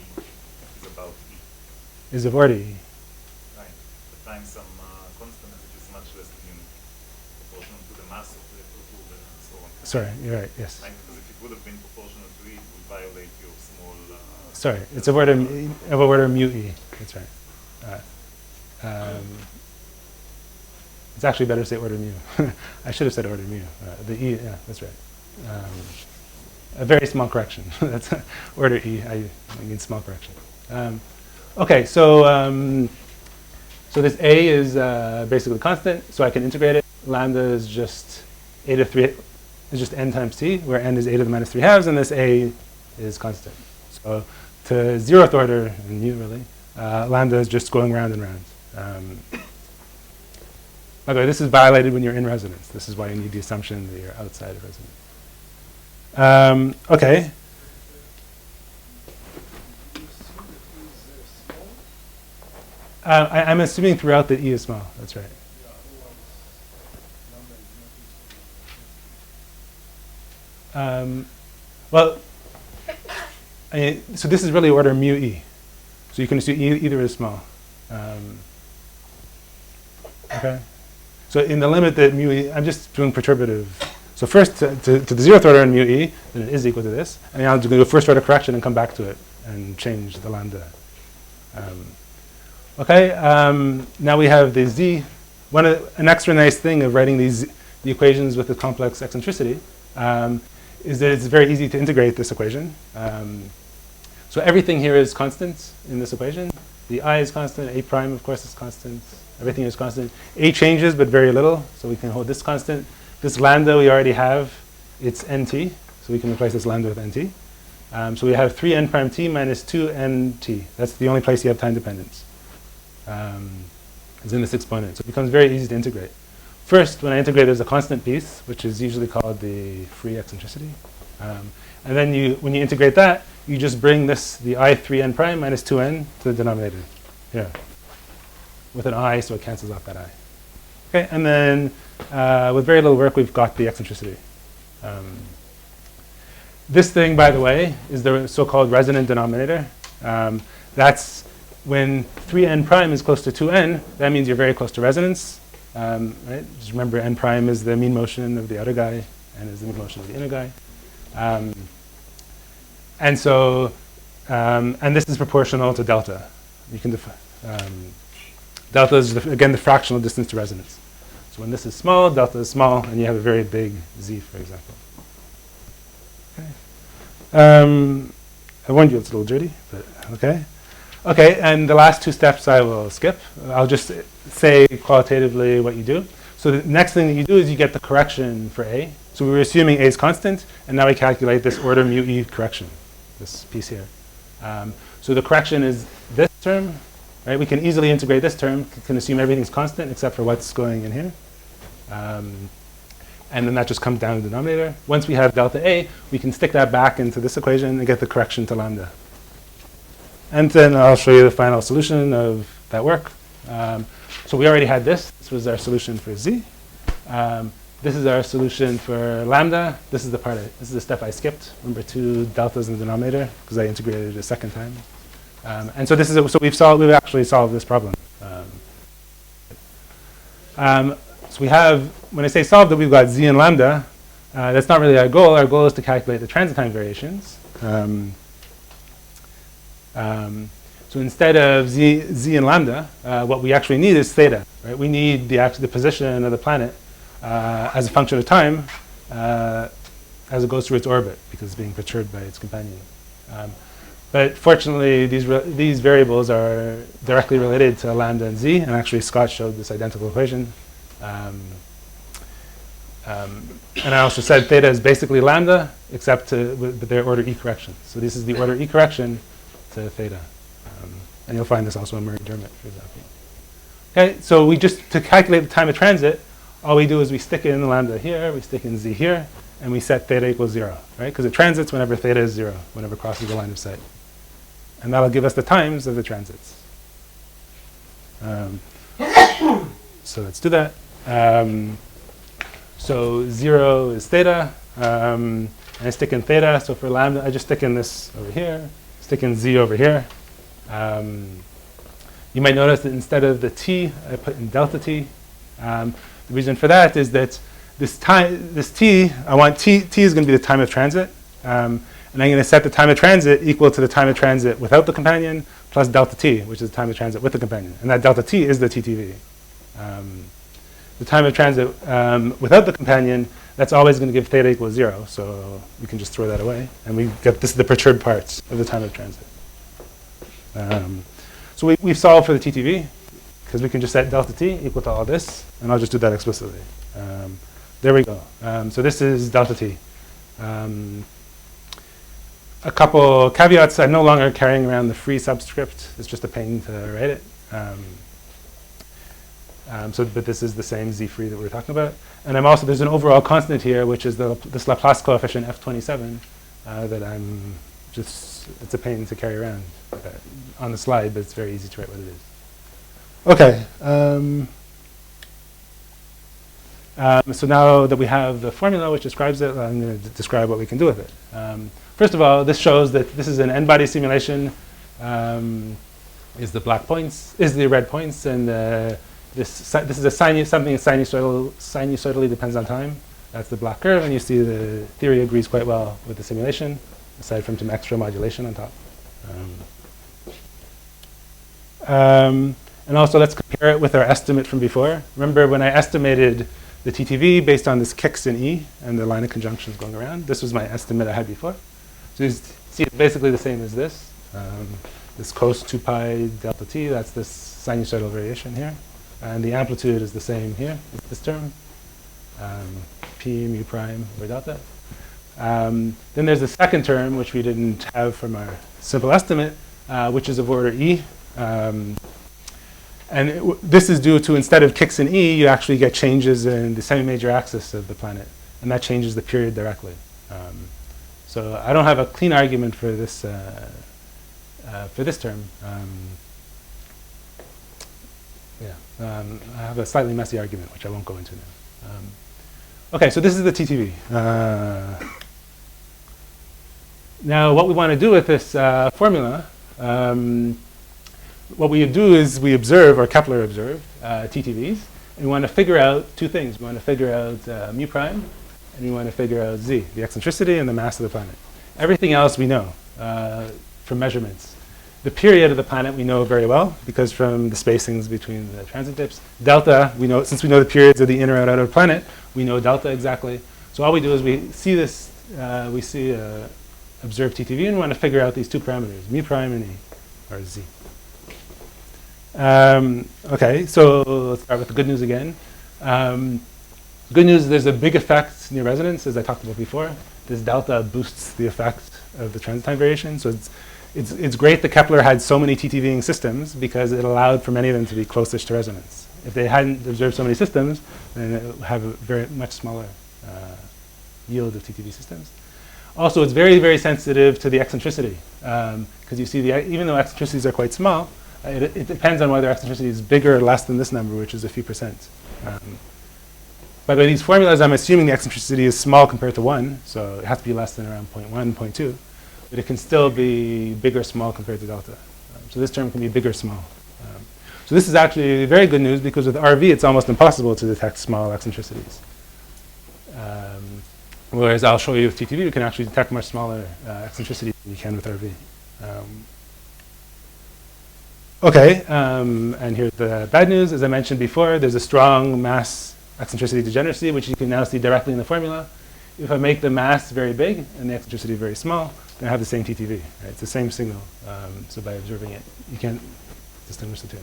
is about E. Is of order E. Right. But times some constant which is much less than unit, proportional to the mass of the probe and so on. Sorry, you're right, yes. Right, because if it would have been proportional to E, it would violate your small... Sorry, it's of order mu E. That's right. It's actually better to say order mu. I should have said order mu. The E, yeah, that's right. A very small correction. That's order E. I mean small correction. Okay, so so this A is basically constant, so I can integrate it. Lambda is just a to 3 is just n times t, where n is a to the minus 3/2, and this A is constant. So to 0th order, and mu really, lambda is just going round and round. By the way, this is violated when you're in residence. This is why you need the assumption that you're outside of residence. Okay. I'm assuming throughout that E is small. That's right. Well, so this is really order mu E. So you can assume either is small. Okay. So in the limit that mu E, I'm just doing perturbative. So first to the 0th order in mu E, then it is equal to this. And then I'll do a first order correction and come back to it and change the lambda. Okay, now we have the z. An extra nice thing of writing the equations with the complex eccentricity is that it's very easy to integrate this equation. So everything here is constant in this equation. The I is constant, A prime of course is constant, everything is constant. A changes but very little, so we can hold this constant. This lambda we already have, it's nt, so we can replace this lambda with nt. So we have 3n prime t minus 2nt. That's the only place you have time dependence. Is in this exponent. So it becomes very easy to integrate. First, when I integrate, there's a constant piece, which is usually called the free eccentricity. And then when you integrate that, you just bring this, the I 3n prime minus 2n to the denominator here with an I, so it cancels out that I. Okay, and then with very little work, we've got the eccentricity. This thing, by the way, is the so-called resonant denominator. That's when 3n prime is close to 2n, that means you're very close to resonance. Right? Just remember, n prime is the mean motion of the outer guy, n is the mean motion of the inner guy. And so, and this is proportional to delta. You can delta is, again, the fractional distance to resonance. So when this is small, delta is small, and you have a very big z, for example. Okay. I warned you it's a little dirty, but okay. Okay, and the last two steps I will skip. I'll just say qualitatively what you do. So the next thing that you do is you get the correction for A. So we were assuming A is constant, and now we calculate this order mu e correction, this piece here. So the correction is this term, right? We can easily integrate this term, can assume everything's constant except for what's going in here. And then that just comes down to the denominator. Once we have delta A, we can stick that back into this equation and get the correction to lambda. And then I'll show you the final solution of that work. So we already had this. This was our solution for z. This is our solution for lambda. This is the step I skipped. Remember, 2 deltas in the denominator because I integrated it a second time. And so this is we've actually solved this problem. So we have, when I say solved it, we've got z and lambda. That's not really our goal. Our goal is to calculate the transit time variations. So instead of z and lambda, what we actually need is theta. Right? We need the position of the planet as a function of time as it goes through its orbit because it's being perturbed by its companion. But fortunately, these variables are directly related to lambda and z, and actually Scott showed this identical equation. And I also said theta is basically lambda, except with their order e correction. So this is the order e correction to theta. And you'll find this also in Murray-Dermott, for example. Okay, so to calculate the time of transit, all we do is we stick in lambda here, we stick in z here, and we set theta equals 0, right? Because it transits whenever theta is 0, whenever it crosses the line of sight. And that'll give us the times of the transits. So let's do that. So 0 is theta, and I stick in theta. So for lambda, I just stick in this over here, stick in z over here. You might notice that instead of the t, I put in delta t. The reason for that is that this t, I want t is going to be the time of transit. And I'm going to set the time of transit equal to the time of transit without the companion plus delta t, which is the time of transit with the companion. And that delta t is the TTV. The time of transit without the companion, that's always going to give theta equals 0. So we can just throw that away. And we get this is the perturbed parts of the time of transit. So we've solved for the TTV because we can just set delta t equal to all this. And I'll just do that explicitly. There we go. So this is delta t. A couple caveats. I'm no longer carrying around the free subscript. It's just a pain to write it. But this is the same z free that we were talking about. And there's an overall constant here, which is this Laplace coefficient F27 that it's a pain to carry around on the slide, but it's very easy to write what it is. Okay. So now that we have the formula which describes it, I'm going to describe what we can do with it. First of all, this shows that this is an n-body simulation. Is the black points, is the red points, and this is a something that sinusoidally depends on time. That's the black curve, and you see the theory agrees quite well with the simulation, aside from some extra modulation on top. And also, let's compare it with our estimate from before. Remember when I estimated the TTV based on this kicks in E and the line of conjunctions going around? This was my estimate I had before. So you see it's basically the same as this. This cos 2 pi delta t, that's this sinusoidal variation here. And the amplitude is the same here, this term. P mu prime over delta. Then there's the second term, which we didn't have from our simple estimate, which is of order E. This is due to, instead of kicks in E, you actually get changes in the semi-major axis of the planet. And that changes the period directly. So I don't have a clean argument for this term. I have a slightly messy argument, which I won't go into now. Okay, so this is the TTV. Now, what we want to do with this formula, what we do is we observe, or Kepler observed, TTVs, and we want to figure out two things. We want to figure out mu prime, and we want to figure out z, the eccentricity and the mass of the planet. Everything else we know from measurements. The period of the planet we know very well, because from the spacings between the transit dips. Delta, we know, since we know the periods of the inner and outer planet, we know delta exactly. So all we do is we see this, observed TTV, and we want to figure out these two parameters, mu prime and e, or z. Okay, so let's start with the good news again. Good news is there's a big effect near resonance, as I talked about before. This delta boosts the effect of the transit time variation. So it's great that Kepler had so many TTVing systems because it allowed for many of them to be closest to resonance. If they hadn't observed so many systems, then it would have a very much smaller yield of TTV systems. Also, it's very, very sensitive to the eccentricity because you see, even though eccentricities are quite small, it depends on whether eccentricity is bigger or less than this number, which is a few percent. By the way, these formulas, I'm assuming the eccentricity is small compared to 1, so it has to be less than around 0.1, 0.2. But it can still be big or small compared to delta. So this term can be big or small. So this is actually very good news because with RV, it's almost impossible to detect small eccentricities. Whereas I'll show you with TTV, we can actually detect much smaller eccentricities than you can with RV. Okay, and here's the bad news. As I mentioned before, there's a strong mass eccentricity degeneracy, which you can now see directly in the formula. If I make the mass very big and the eccentricity very small, then I have the same TTV. Right? It's the same signal. So by observing it, you can't distinguish the two.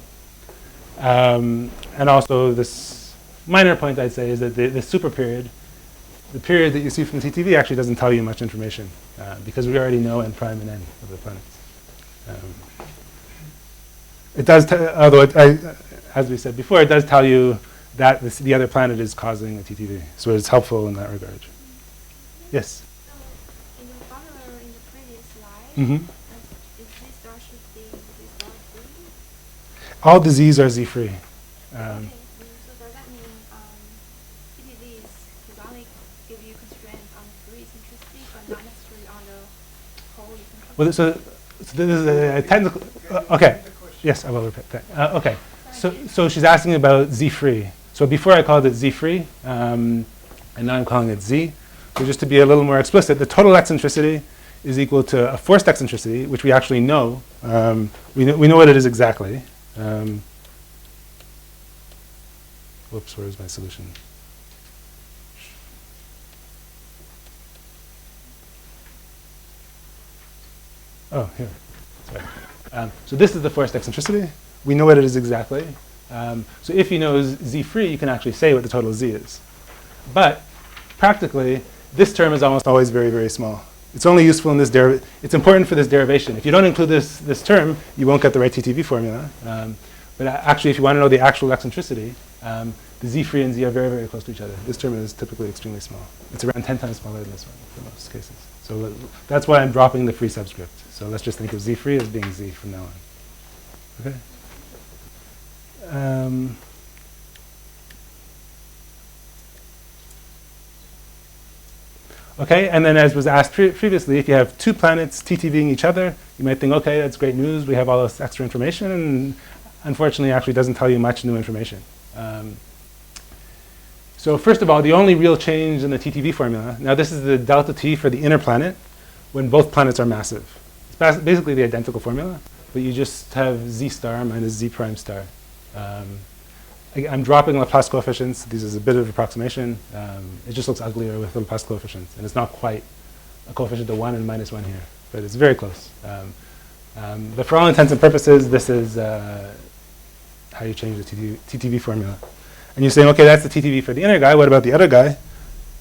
And also this minor point I'd say is that the super period, the period that you see from the TTV actually doesn't tell you much information because we already know n prime and n of the planets. It does, although as we said before, it does tell you that the other planet is causing a TTV. So it's helpful in that regard. Yes? So in the formula in the previous slide, Mm-hmm. is Z star should be Z star free? All the z's are z-free. Okay, so does that mean TTVs would only give you constraints on the free eccentricity, but not necessarily on the whole eccentricity? Well, so this is a technical, okay. Yes, I will repeat that. Okay, so she's asking about z-free. So before I called it z-free, and now I'm calling it z. So just to be a little more explicit, the total eccentricity is equal to a forced eccentricity, which we actually know. We know what it is exactly. Whoops, where's my solution? Oh, here. Sorry. So this is the forced eccentricity. We know what it is exactly. So if you know z-free, you can actually say what the total z is. But practically, this term is almost always very, very small. It's only useful in this it's important for this derivation. If you don't include this term, you won't get the right TTV formula. But actually, if you want to know the actual eccentricity, the z-free and z are very, very close to each other. This term is typically extremely small. It's around 10 times smaller than this one for most cases. So that's why I'm dropping the free subscript. So let's just think of z-free as being z from now on. Okay. Okay, and then as was asked previously, if you have two planets TTVing each other, you might think, okay, that's great news. We have all this extra information, and unfortunately, actually doesn't tell you much new information. So first of all, the only real change in the TTV formula, now this is the delta T for the inner planet when both planets are massive. It's basically the identical formula, but you just have z star minus z prime star. I'm dropping Laplace coefficients. This is a bit of approximation. It just looks uglier with the Laplace coefficients. And it's not quite a coefficient of 1 and minus 1 here. But it's very close. But for all intents and purposes, this is how you change the TTV formula. And you're saying, okay, that's the TTV for the inner guy. What about the other guy?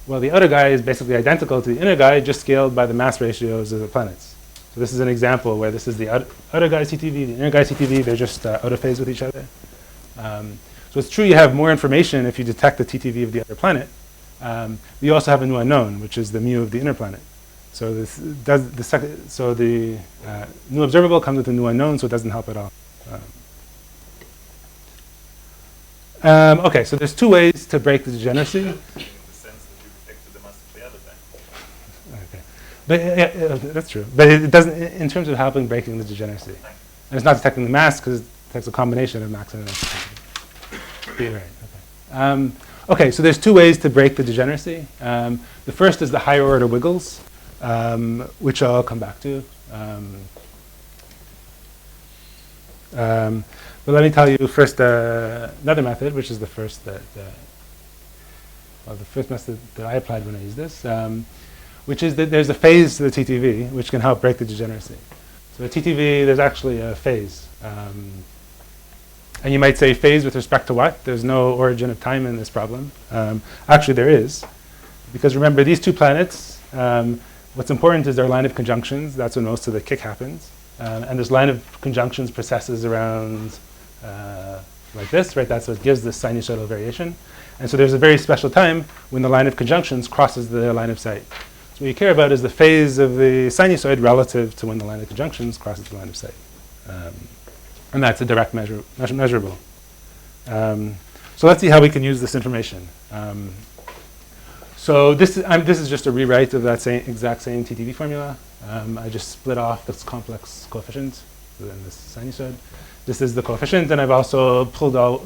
Well, the other guy is basically identical to the inner guy, just scaled by the mass ratios of the planets. So this is an example where this is the other guy's TTV, the inner guy's TTV. They're just out of phase with each other. So it's true you have more information if you detect the TTV of the other planet. But you also have a new unknown, which is the mu of the inner planet. So this does the new observable comes with a new unknown, so it doesn't help at all. Okay, so there's two ways to break the degeneracy. In the sense that you detected the mass of the other guy. Okay, but that's true. But it doesn't, in terms of helping breaking the degeneracy, and it's not detecting the mass because it detects a combination of max and mass. Right. Okay. Okay, so there's two ways to break the degeneracy. The first is the higher order wiggles, which I'll come back to. But let me tell you first another method, which is the first the first method that I applied when I used this, which is that there's a phase to the TTV which can help break the degeneracy. So the TTV, there's actually a phase. And you might say phase with respect to what? There's no origin of time in this problem. Actually, there is. Because remember, these two planets, what's important is their line of conjunctions. That's when most of the kick happens. And this line of conjunctions processes around like this, right? That's what gives this sinusoidal variation. And so there's a very special time when the line of conjunctions crosses the line of sight. So what you care about is the phase of the sinusoid relative to when the line of conjunctions crosses the line of sight. And that's a direct measurable. So let's see how we can use this information. So this is just a rewrite of that exact same TTV formula. I just split off this complex coefficient in this sinusoid. This is the coefficient, and I've also pulled out,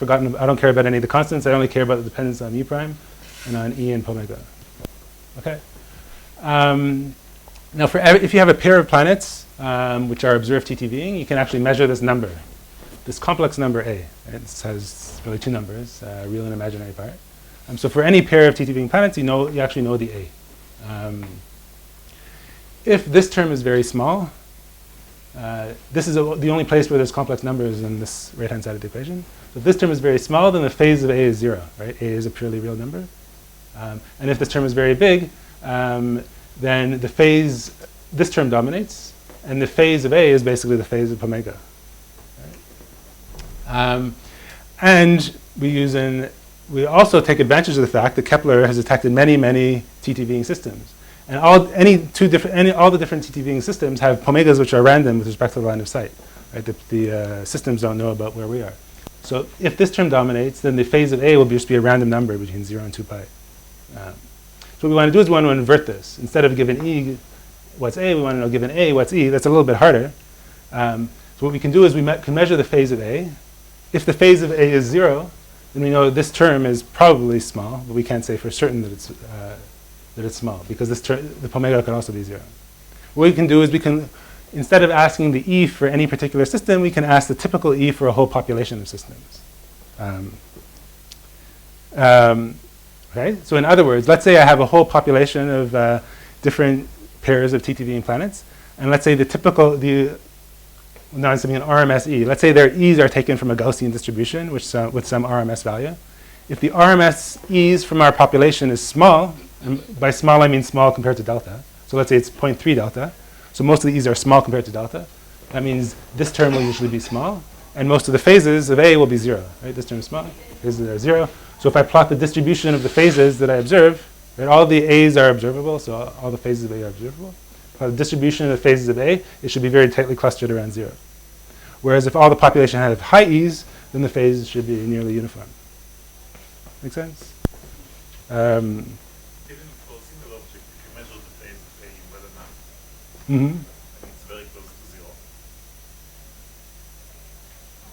I don't care about any of the constants. I only care about the dependence on mu prime and on e and omega. Okay. Now, if you have a pair of planets which are observed TTVing, you can actually measure this number, this complex number A. It has really two numbers, real and imaginary part. So for any pair of TTVing planets, you actually know the A. If this term is very small, this is the only place where there's complex numbers in this right-hand side of the equation. So if this term is very small, then the phase of A is 0, right? A is a purely real number. And if this term is very big, then the phase, this term dominates, and the phase of A is basically the phase of omega. Right? And we also take advantage of the fact that Kepler has detected many, many TTVing systems. And all the different TTVing systems have omegas which are random with respect to the line of sight. Right? The systems don't know about where we are. So if this term dominates, then the phase of A will just be a random number between 0 and 2 pi. So what we want to do is we want to invert this. Instead of giving E what's A, we want to know given A what's E. That's a little bit harder. So what we can do is we can measure the phase of A. If the phase of A is 0, then we know this term is probably small, but we can't say for certain that it's small, because the omega can also be 0. What we can do is instead of asking the E for any particular system, we can ask the typical E for a whole population of systems. Okay? So in other words, let's say I have a whole population of different pairs of TTVing planets, and let's say now I'm saying an RMS E. Let's say their E's are taken from a Gaussian distribution with some RMS value. If the RMS E's from our population is small, and by small I mean small compared to delta, so let's say it's 0.3 delta, so most of the E's are small compared to delta, that means this term will usually be small, and most of the phases of A will be 0. Right? This term is small, phases are 0. So if I plot the distribution of the phases that I observe, right, all the A's are observable, so all the phases of A are observable. The distribution of the phases of A, it should be very tightly clustered around 0. Whereas if all the population had high E's, then the phases should be nearly uniform. Make sense? Even for a single object, if you measure the phase of A in weather map, and it's very close to 0,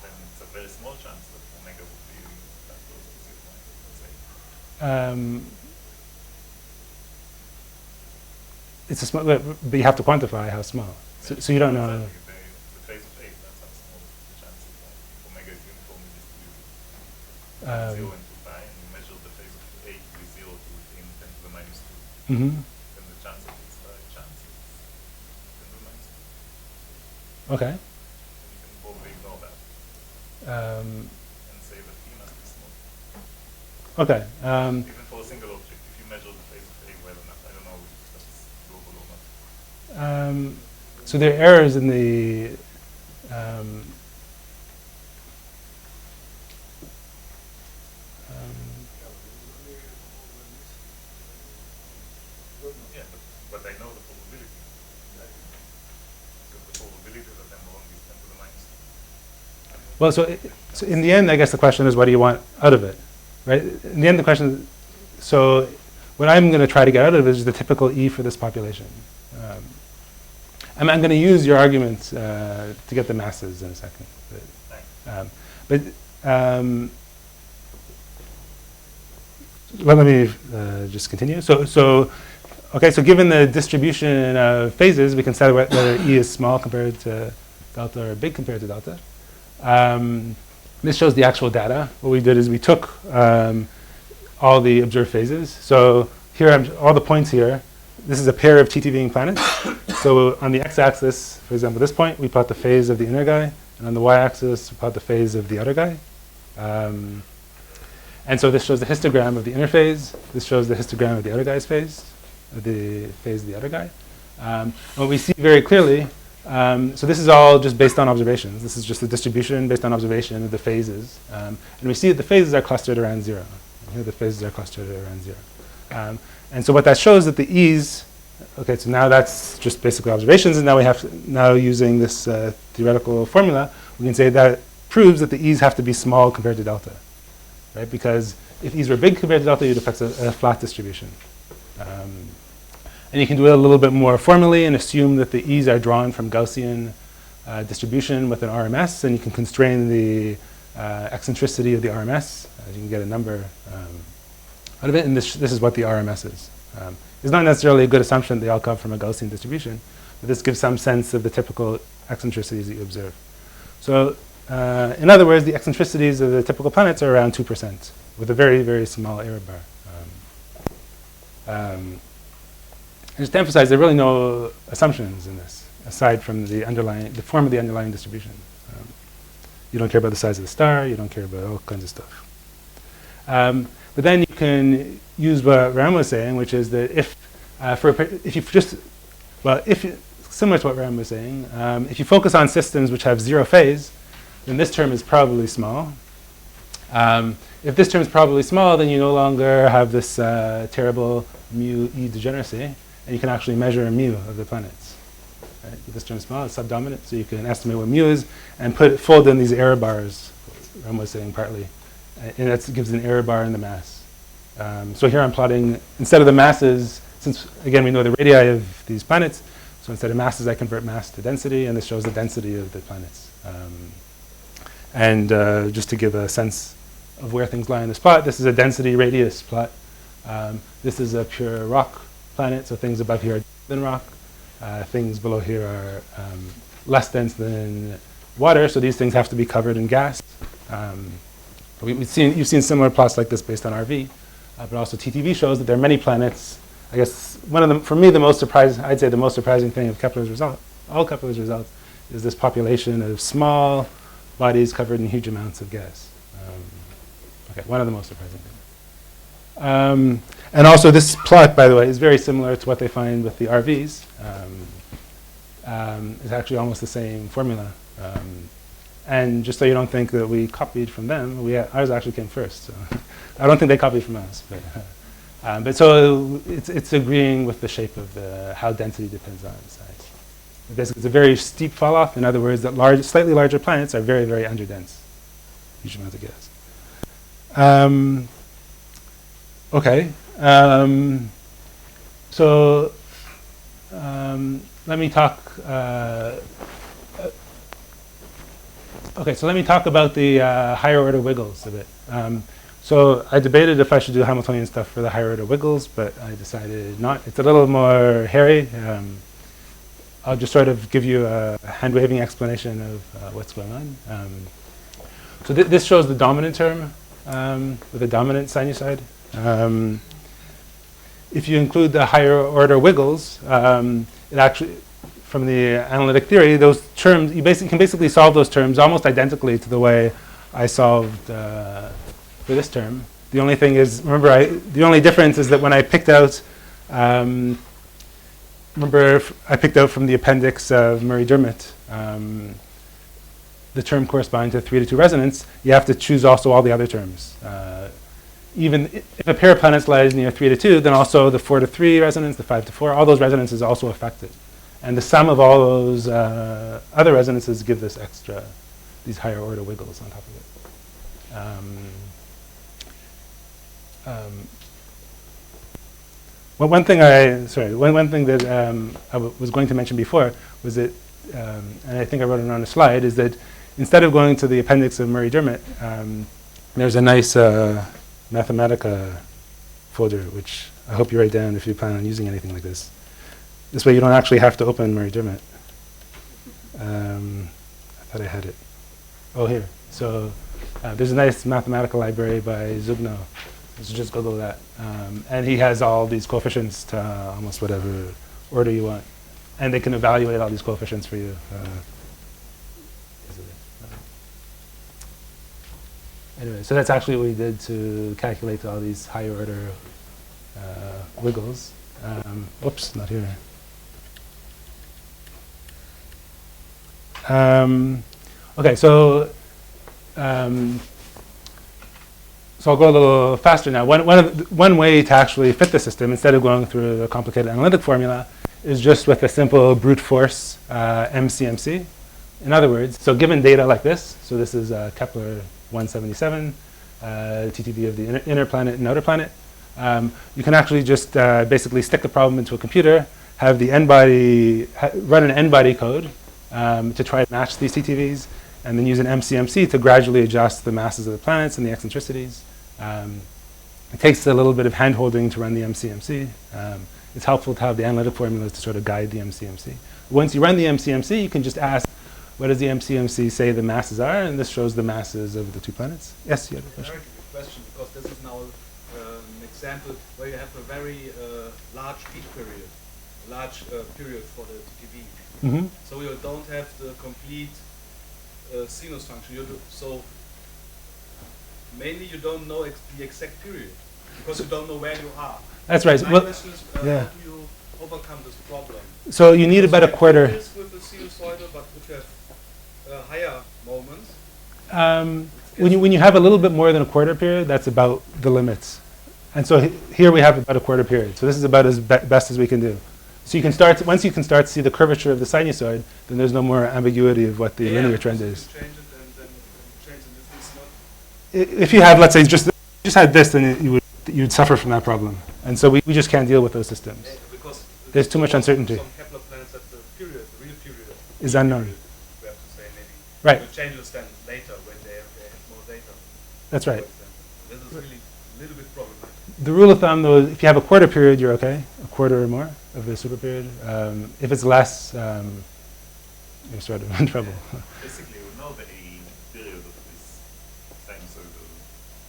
then it's a very small chance that omega would be that close to 0, let's say. It's a small, but you have to quantify how small. So you don't know. The phase of A, that's how small the chance of omega is uniformly 0 into pi, and you measure the phase of A to be 0 to within 10 to the minus 2. Mm-hmm. Then the chance that it's by chance is 10 to the minus 2. Okay. And you can probably ignore that and say that P must be small. Okay. Even for a single object, if you measure the phase of A well enough, I don't know if that's doable or not. So there are errors in the Yeah, but I know the probability. Because the probability that I'm wrong is 10 to the minus 2. well, so in the end, I guess the question is, what do you want out of it, right? In the end, the question. So what I'm going to try to get out of it is the typical E for this population. I'm going to use your argument to get the masses in a second. But let me just continue. So given the distribution of phases, we can say whether E is small compared to delta or big compared to delta. This shows the actual data. What we did is we took all the observed phases. So here, all the points here. This is a pair of TTVing planets. So on the x-axis, for example, this point, we plot the phase of the inner guy. And on the y-axis, we plot the phase of the outer guy. And so this shows the histogram of the inner phase. This shows the histogram of the outer guy's phase, the phase of the outer guy. What we see very clearly, so this is all just based on observations. This is just the distribution based on observation of the phases. And we see that the phases are clustered around 0. Here the phases are clustered around 0. And so what that shows that the E's, okay, so now that's just basically observations, and now we have now using this theoretical formula, we can say that proves that the E's have to be small compared to delta, right? Because if E's were big compared to delta, you'd affect a flat distribution. And you can do it a little bit more formally and assume that the E's are drawn from Gaussian distribution with an RMS, and you can constrain the eccentricity of the RMS. You can get a number out of it, and this is what the RMS is. It's not necessarily a good assumption they all come from a Gaussian distribution, but this gives some sense of the typical eccentricities that you observe. So in other words, the eccentricities of the typical planets are around 2% with a very, very small error bar. And just to emphasize, there are really no assumptions in this, aside from the form of the underlying distribution. You don't care about the size of the star, you don't care about all kinds of stuff. But then you can use what Ram was saying, which is that similar to what Ram was saying, if you focus on systems which have 0 phase, then this term is probably small. If this term is probably small, then you no longer have this terrible mu E degeneracy, and you can actually measure mu of the planets. Right? If this term is small, it's subdominant, so you can estimate what mu is and fold in these error bars, Ram was saying partly, and that gives an error bar in the mass. So here I'm plotting, instead of the masses, since again we know the radii of these planets, so instead of masses I convert mass to density, and this shows the density of the planets. Just to give a sense of where things lie in this plot, this is a density radius plot. This is a pure rock planet, so things above here are denser than rock. Things below here are less dense than water, so these things have to be covered in gas. You've seen similar plots like this based on RV, but also TTV shows that there are many planets. I guess one of them, for me, I'd say the most surprising thing of Kepler's result, all Kepler's results, is this population of small bodies covered in huge amounts of gas. One of the most surprising things. And also this plot, by the way, is very similar to what they find with the RVs. It's actually almost the same formula. And just so you don't think that we copied from them, ours actually came first. So I don't think they copied from us. But so it's agreeing with the shape of how density depends on size. Basically, it's a very steep fall off. In other words, that slightly larger planets are very, very underdense. Huge amounts of gas. So let me talk. So let me talk about the higher order wiggles a bit. So I debated if I should do Hamiltonian stuff for the higher order wiggles, but I decided not. It's a little more hairy. I'll just sort of give you a hand-waving explanation of what's going on. So this shows the dominant term with a dominant sinusoid. If you include the higher order wiggles, it actually, from the analytic theory, those terms, you can basically solve those terms almost identically to the way I solved for this term. The only thing is, remember, the only difference is that when I picked out, remember, I picked out from the appendix of Murray-Dermott the term corresponding to 3 to 2 resonance, you have to choose also all the other terms. Even if a pair of planets lies near 3 to 2, then also the 4 to 3 resonance, the 5 to 4, all those resonances also affected. And the sum of all those other resonances give this extra, these higher order wiggles on top of it. One thing that I was going to mention before was that, and I think I wrote it on a slide, is that instead of going to the appendix of Murray-Dermott, there's a nice Mathematica folder, which I hope you write down if you plan on using anything like this. This way you don't actually have to open Murray-Dermott. I thought I had it. Oh, here. So there's a nice Mathematica library by Zugno. So just Google that. And he has all these coefficients to almost whatever order you want. And they can evaluate all these coefficients for you. Anyway, so that's actually what we did to calculate all these higher order wiggles. Oops, not here. Okay, so I'll go a little faster now. One way to actually fit the system, instead of going through the complicated analytic formula, is just with a simple brute force MCMC. In other words, so given data like this, so this is Kepler 177, TTV of the inner planet and outer planet, you can actually just basically stick the problem into a computer, have the n-body, run an n-body code to try to match these TTVs, and then use an MCMC to gradually adjust the masses of the planets and the eccentricities. It takes a little bit of hand-holding to run the MCMC. It's helpful to have the analytic formulas to sort of guide the MCMC. Once you run the MCMC, you can just ask, what does the MCMC say the masses are? And this shows the masses of the two planets. Yes, you had a question? Very good question, because this is now an example where you have a very large peak period, large period for the TTV. Mm-hmm. So you don't have the complete sinus function. So mainly you don't know the exact period, because you don't know where you are. That's right. My Well, question is, yeah. how do you overcome this problem? So you need about a quarter. With the sinusoidal, but if you have higher moments. When you have a little bit more than a quarter period, that's about the limits. And so here we have about a quarter period. So this is about as best as we can do. So you can start, once you can start to see the curvature of the sinusoid, then there's no more ambiguity of what the linear trend is. Change it and then change the distance. If you have, let's say, just had this, then you'd suffer from that problem. And so we just can't deal with those systems. Because there's too much uncertainty. Some Kepler planets that the period, the real period, is unknown. We have to say maybe. Right. It changes then later when they have more data. That's right. This is really a little bit problematic. The rule of thumb, though, is if you have a quarter period, you're okay. A quarter or more of the super period. If it's less, you're sort of in trouble. Basically, we know the period of this sinusoidal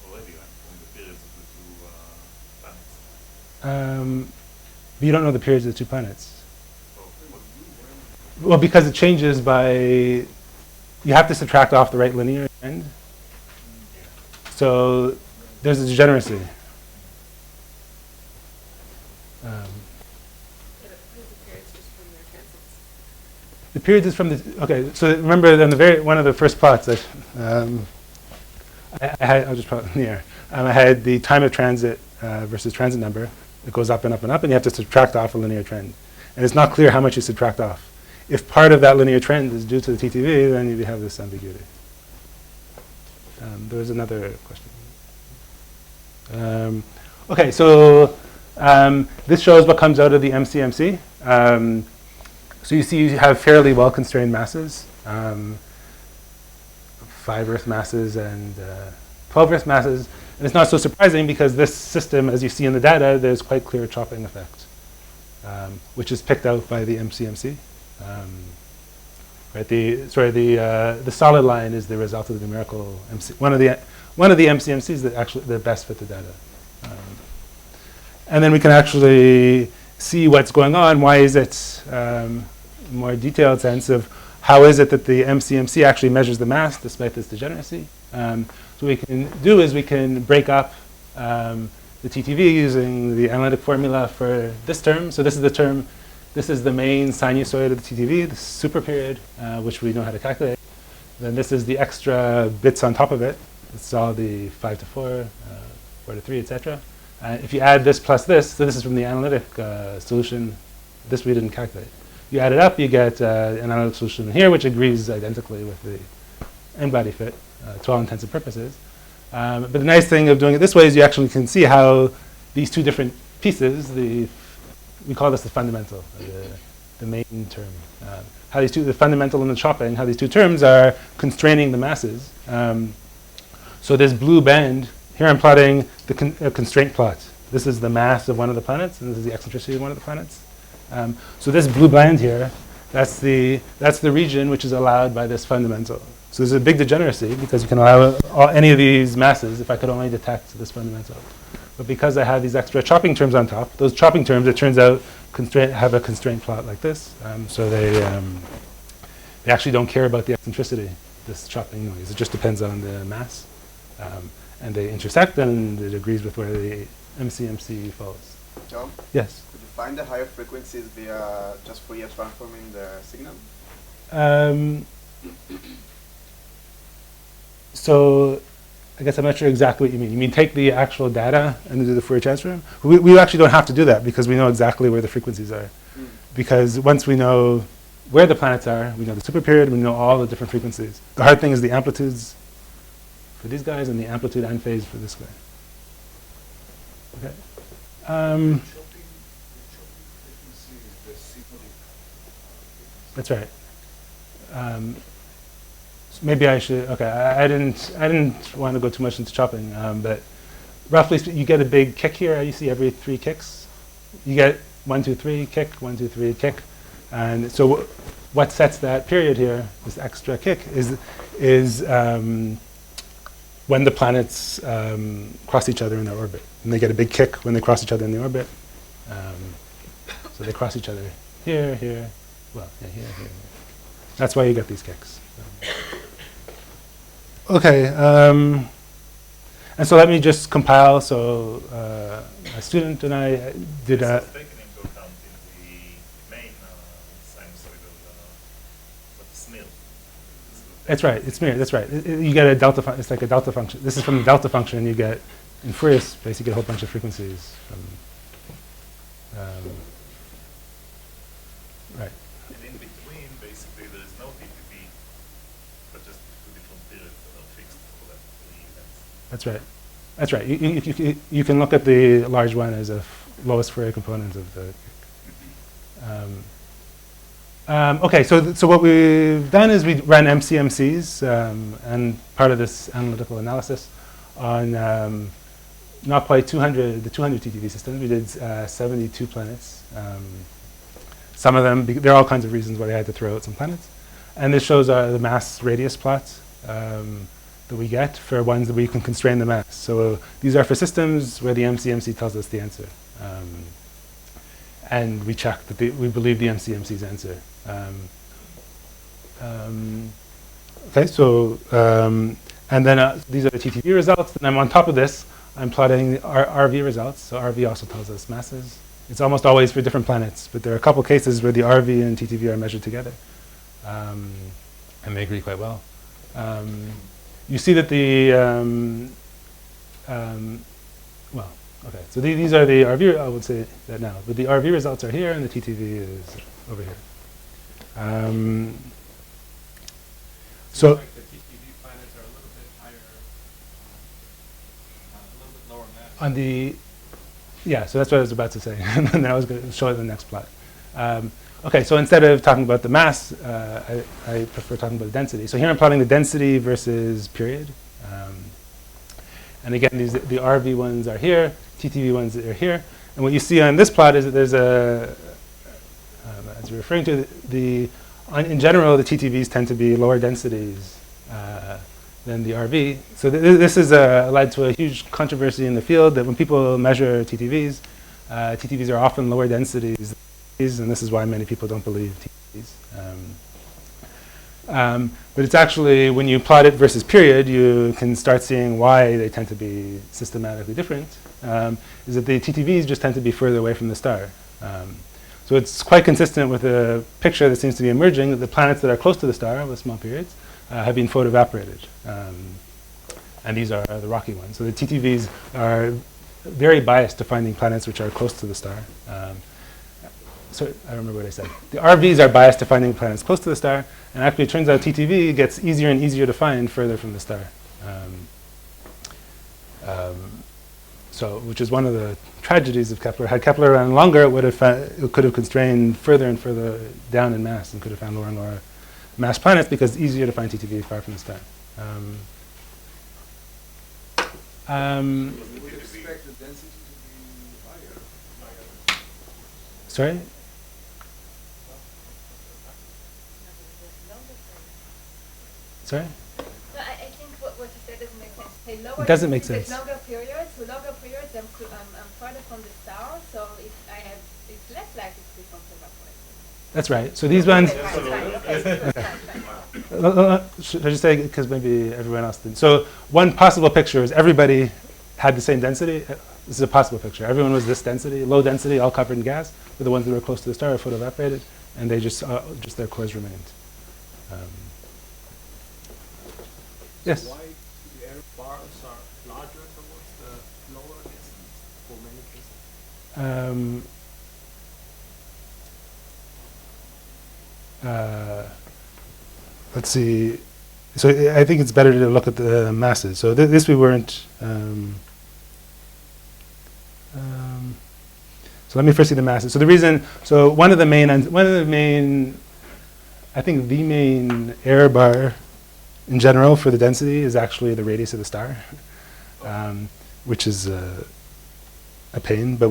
already, right, from the periods of the two planets. But you don't know the periods of the two planets. So Well, because it changes by, you have to subtract off the right linear end. So there's a degeneracy. The periods is from the, okay, so remember then one of the first plots that I had, I'll just put it in the air. I had the time of transit versus transit number. It goes up and up and up, and you have to subtract off a linear trend. And it's not clear how much you subtract off. If part of that linear trend is due to the TTV, then you have this ambiguity. There was another question. Okay, so this shows what comes out of the MCMC. So you see you have fairly well-constrained masses, 5 Earth masses and 12 Earth masses. And it's not so surprising because this system, as you see in the data, there's quite clear chopping effect, which is picked out by the MCMC. Right, the solid line is the result of the numerical MC. One one of the MCMCs that best fit the data. And then we can actually see what's going on. Why is it, more detailed sense of how is it that the MCMC actually measures the mass despite this degeneracy. So what we can do is we can break up the TTV using the analytic formula for this term. So this is the term, this is the main sinusoid of the TTV, the super period, which we know how to calculate. Then this is the extra bits on top of it. It's all the 5 to 4, 4 to 3, etc. If you add this plus this, so this is from the analytic solution. This we didn't calculate. You add it up, you get an analytic solution here, which agrees identically with the n-body fit to all intents and purposes. But the nice thing of doing it this way is you actually can see how these two different pieces, we call this the fundamental, the main term. How these two, the fundamental and the chopping, how these two terms are constraining the masses. So this blue band, here I'm plotting the constraint plot. This is the mass of one of the planets, and this is the eccentricity of one of the planets. So this blue band here, that's the region which is allowed by this fundamental. So there's a big degeneracy because you can allow any of these masses if I could only detect this fundamental. But because I have these extra chopping terms on top, those chopping terms, it turns out, have a constraint plot like this. So they actually don't care about the eccentricity, this chopping noise. It just depends on the mass. And they intersect, and it agrees with where the MCMC falls. John? Yes? Could you find the higher frequencies via just Fourier transforming the signal? So I guess I'm not sure exactly what you mean. You mean take the actual data and do the Fourier transform? We actually don't have to do that because we know exactly where the frequencies are. Because once we know where the planets are, we know the super period, we know all the different frequencies. The hard thing is the amplitudes for these guys and the amplitude and phase for this guy. Okay. That's right. So maybe I should. Okay, I didn't want to go too much into chopping, but roughly you get a big kick here. You see every 3 kicks, you get 1, 2, 3 kick, 1, 2, 3 kick, and so what sets that period here, this extra kick, is when the planets cross each other in their orbit. And they get a big kick when they cross each other in the orbit. So they cross each other here, here, well, yeah, here, here. That's why you get these kicks. Okay, and so let me just compile. So a student and I did a... Taken into account in the main sinusoidal, but the SMIL. That's right, it's mirrored, that's right. You get a delta function, it's like a delta function. This is from the delta function, you get, in Fourier space, you get a whole bunch of frequencies from, right. And in between, basically, there is no TTV, but just 2 different periods that are fixed for that 3 events. That's right. That's right. You can look at the large one as a lowest Fourier component of the... okay, so what we've done is we ran MCMCs and part of this analytical analysis on not quite 200, the 200 TTV systems. We did 72 planets. Some of them, there are all kinds of reasons why we had to throw out some planets. And this shows the mass radius plots that we get for ones that we can constrain the mass. So these are for systems where the MCMC tells us the answer. And we check that we believe the MCMC's answer. Okay, so, and then these are the TTV results. And then on top of this, I'm plotting our RV results. So RV also tells us masses. It's almost always for different planets, but there are a couple cases where the RV and TTV are measured together. And they agree quite well. You see that the, well, okay, so these are the RV, I would say that now, but the RV results are here and the TTV is over here. So like the TTV planets are a little bit higher, a little bit lower mass. on the, yeah, so that's what I was about to say, and then I was going to show you the next plot. Okay, so instead of talking about the mass, I prefer talking about the density. So here I'm plotting the density versus period. And again, the RV ones are here, TTV ones are here. And what you see on this plot is that there's a, as we're referring to, in general, the TTVs tend to be lower densities than the RV. So this has led to a huge controversy in the field that when people measure TTVs, TTVs are often lower densities than these, and this is why many people don't believe TTVs. But it's actually, when you plot it versus period, you can start seeing why they tend to be systematically different, is that the TTVs just tend to be further away from the star. So it's quite consistent with a picture that seems to be emerging that the planets that are close to the star with small periods have been photoevaporated. And these are the rocky ones. So the TTVs are very biased to finding planets which are close to the star. So I don't remember what I said. The RVs are biased to finding planets close to the star, and actually it turns out TTV gets easier and easier to find further from the star. So, which is one of the tragedies of Kepler. Had Kepler run longer, it could have constrained further and further down in mass and could have found lower and lower mass planets because it's easier to find TTV far from the star. You would expect the density to be higher. Sorry? Sorry? No, I think what you said doesn't make sense. Say lower It doesn't make density, sense. Longer periods, so longer periods I'm further from the star, so if I have, it's less likely to be from evaporation. That's right. So these ones. Okay, fine, okay, good, fine. Should I just say, because maybe everyone else didn't. So one possible picture is everybody had the same density. This is a possible picture. Everyone was this density, low density, all covered in gas. But the ones that were close to the star are photoevaporated, and they just their cores remained. Yes? Why the error bars are larger towards the lower distance for many cases? Let's see. So I think it's better to look at the masses. So this we weren't. So let me first see the masses. So the reason. So one of the main. I think the main error bar, in general, for the density is actually the radius of the star, which is a pain. But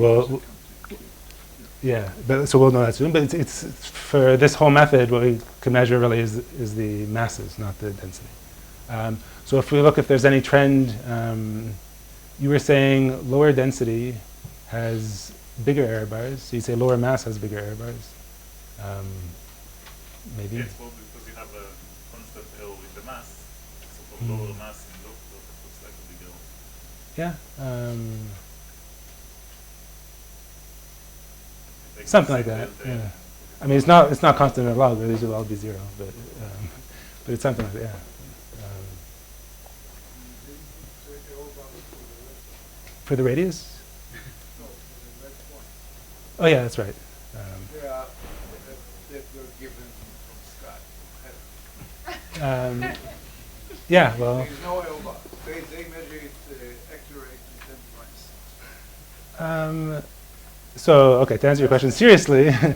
so we'll know that soon. But it's for this whole method, what we can measure really is the masses, not the density. So if we look if there's any trend, you were saying lower density has bigger error bars. So you say lower mass has bigger error bars. Maybe. Yes, well, because you have a constant L in the mass. So for lower mass in low, it looks like a bigger L. Yeah. Something like that. Yeah. I mean, it's not constant at log. These will all be zero, but it's something like that. Yeah. For the radius? No, for the red point. Oh yeah, that's right. Yeah, that were given from Scott. Yeah. Well. There's no L bar. They measure it accurate in 10 points. So okay, to answer your question seriously, so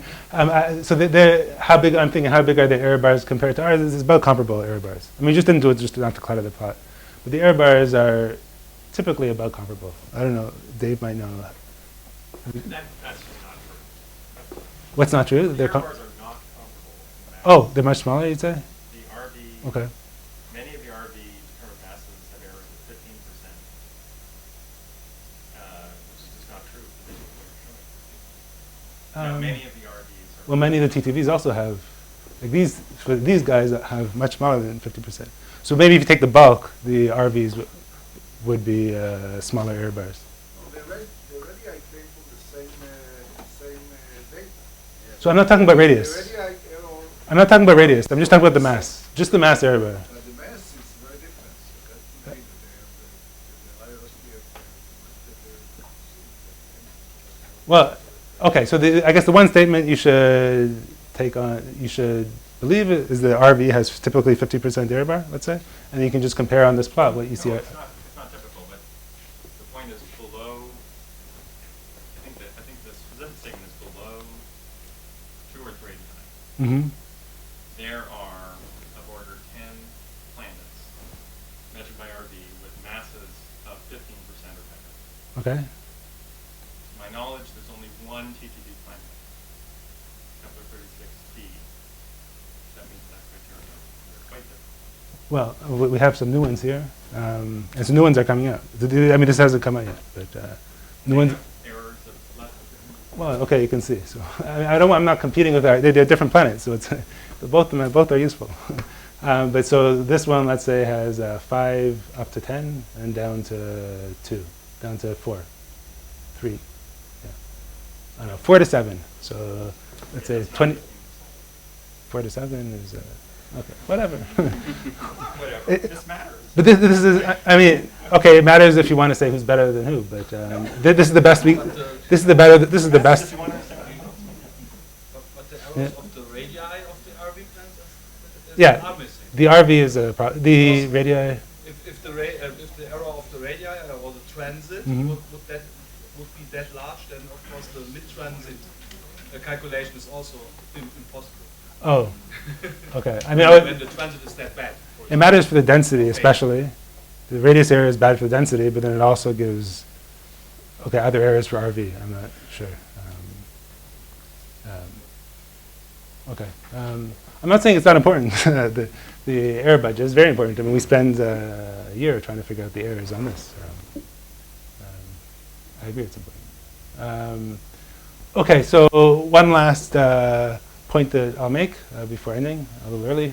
how big? I'm thinking, how big are the error bars compared to ours? It's about comparable error bars. I mean, we just didn't do it just not to clutter the plot, but the error bars are typically about comparable. I don't know. Dave might know. That's just not true. What's not true? The error bars are not comparable. Oh, they're much smaller, you'd say? The RV. Okay. Many of the RV determined masses have errors of 15%, which is just not true. Many of the RVs are. Well, many of the TTVs also have, like these guys have much smaller than 50%. So maybe if you take the bulk, the RVs would be smaller error bars. No, the radii came from the same data. So I'm not talking about radius. I'm not talking about radius. I'm just talking about the mass. Just the mass error bar. The mass is very different. So that would be the hierarchy of Well, okay. So I guess the one statement you should believe is the RV has typically 50% error bar, let's say, and you can just compare on this plot what you see. No, it's not typical, but the point is below. I think the specific statement is below 2 or 3 times. Mm-hmm. There are of order 10 planets measured by RV with masses of 15% or better. Okay. To my knowledge, there's only one TTV planet, Kepler 36T, that meets that criteria. They're quite different. Well, we have some new ones here, and some new ones are coming out. I mean, this hasn't come out yet, but new ones. Errors of left. Well, okay, you can see. So I'm not competing with that. They're different planets, so it's both are useful. But so this one, let's say, has 5 up to 10 and down to 2, down to 4, 3. Yeah. I don't know, 4 to 7. So let's say 20. 4 to 7 is okay, whatever. Whatever. This matters. But this is, I mean, okay, it matters if you want to say who's better than who. But this is the best we. This is the better. This is the best. But the errors of the radii of the RV plans Yeah, are missing. the RV is a the radii. If the error of the radii or the transit Mhm. would be that large, then of course the mid-transit calculation is also impossible. Oh, okay. I mean, when the transit is that bad. it matters for the density, especially. The radius error is bad for the density, but then it also gives, okay, other errors for RV. I'm not sure. Okay. I'm not saying it's not important. The error budget is very important. I mean, we spend a year trying to figure out the errors on this. I agree it's important. Okay, so one last point that I'll make before ending, a little early.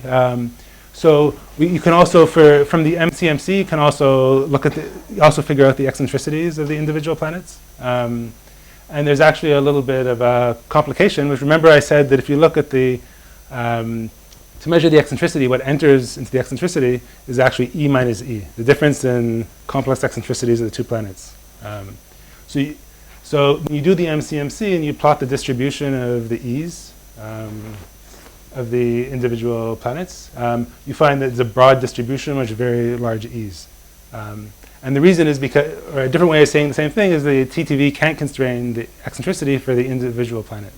So you can also, from the MCMC, you can also look at also figure out the eccentricities of the individual planets. And there's actually a little bit of a complication, which remember I said that if you look at the, to measure the eccentricity, what enters into the eccentricity is actually E minus E, the difference in complex eccentricities of the two planets. So when you do the MCMC and you plot the distribution of the E's of the individual planets, you find that it's a broad distribution with very large E's. And the reason is because, or a different way of saying the same thing is the TTV can't constrain the eccentricity for the individual planet.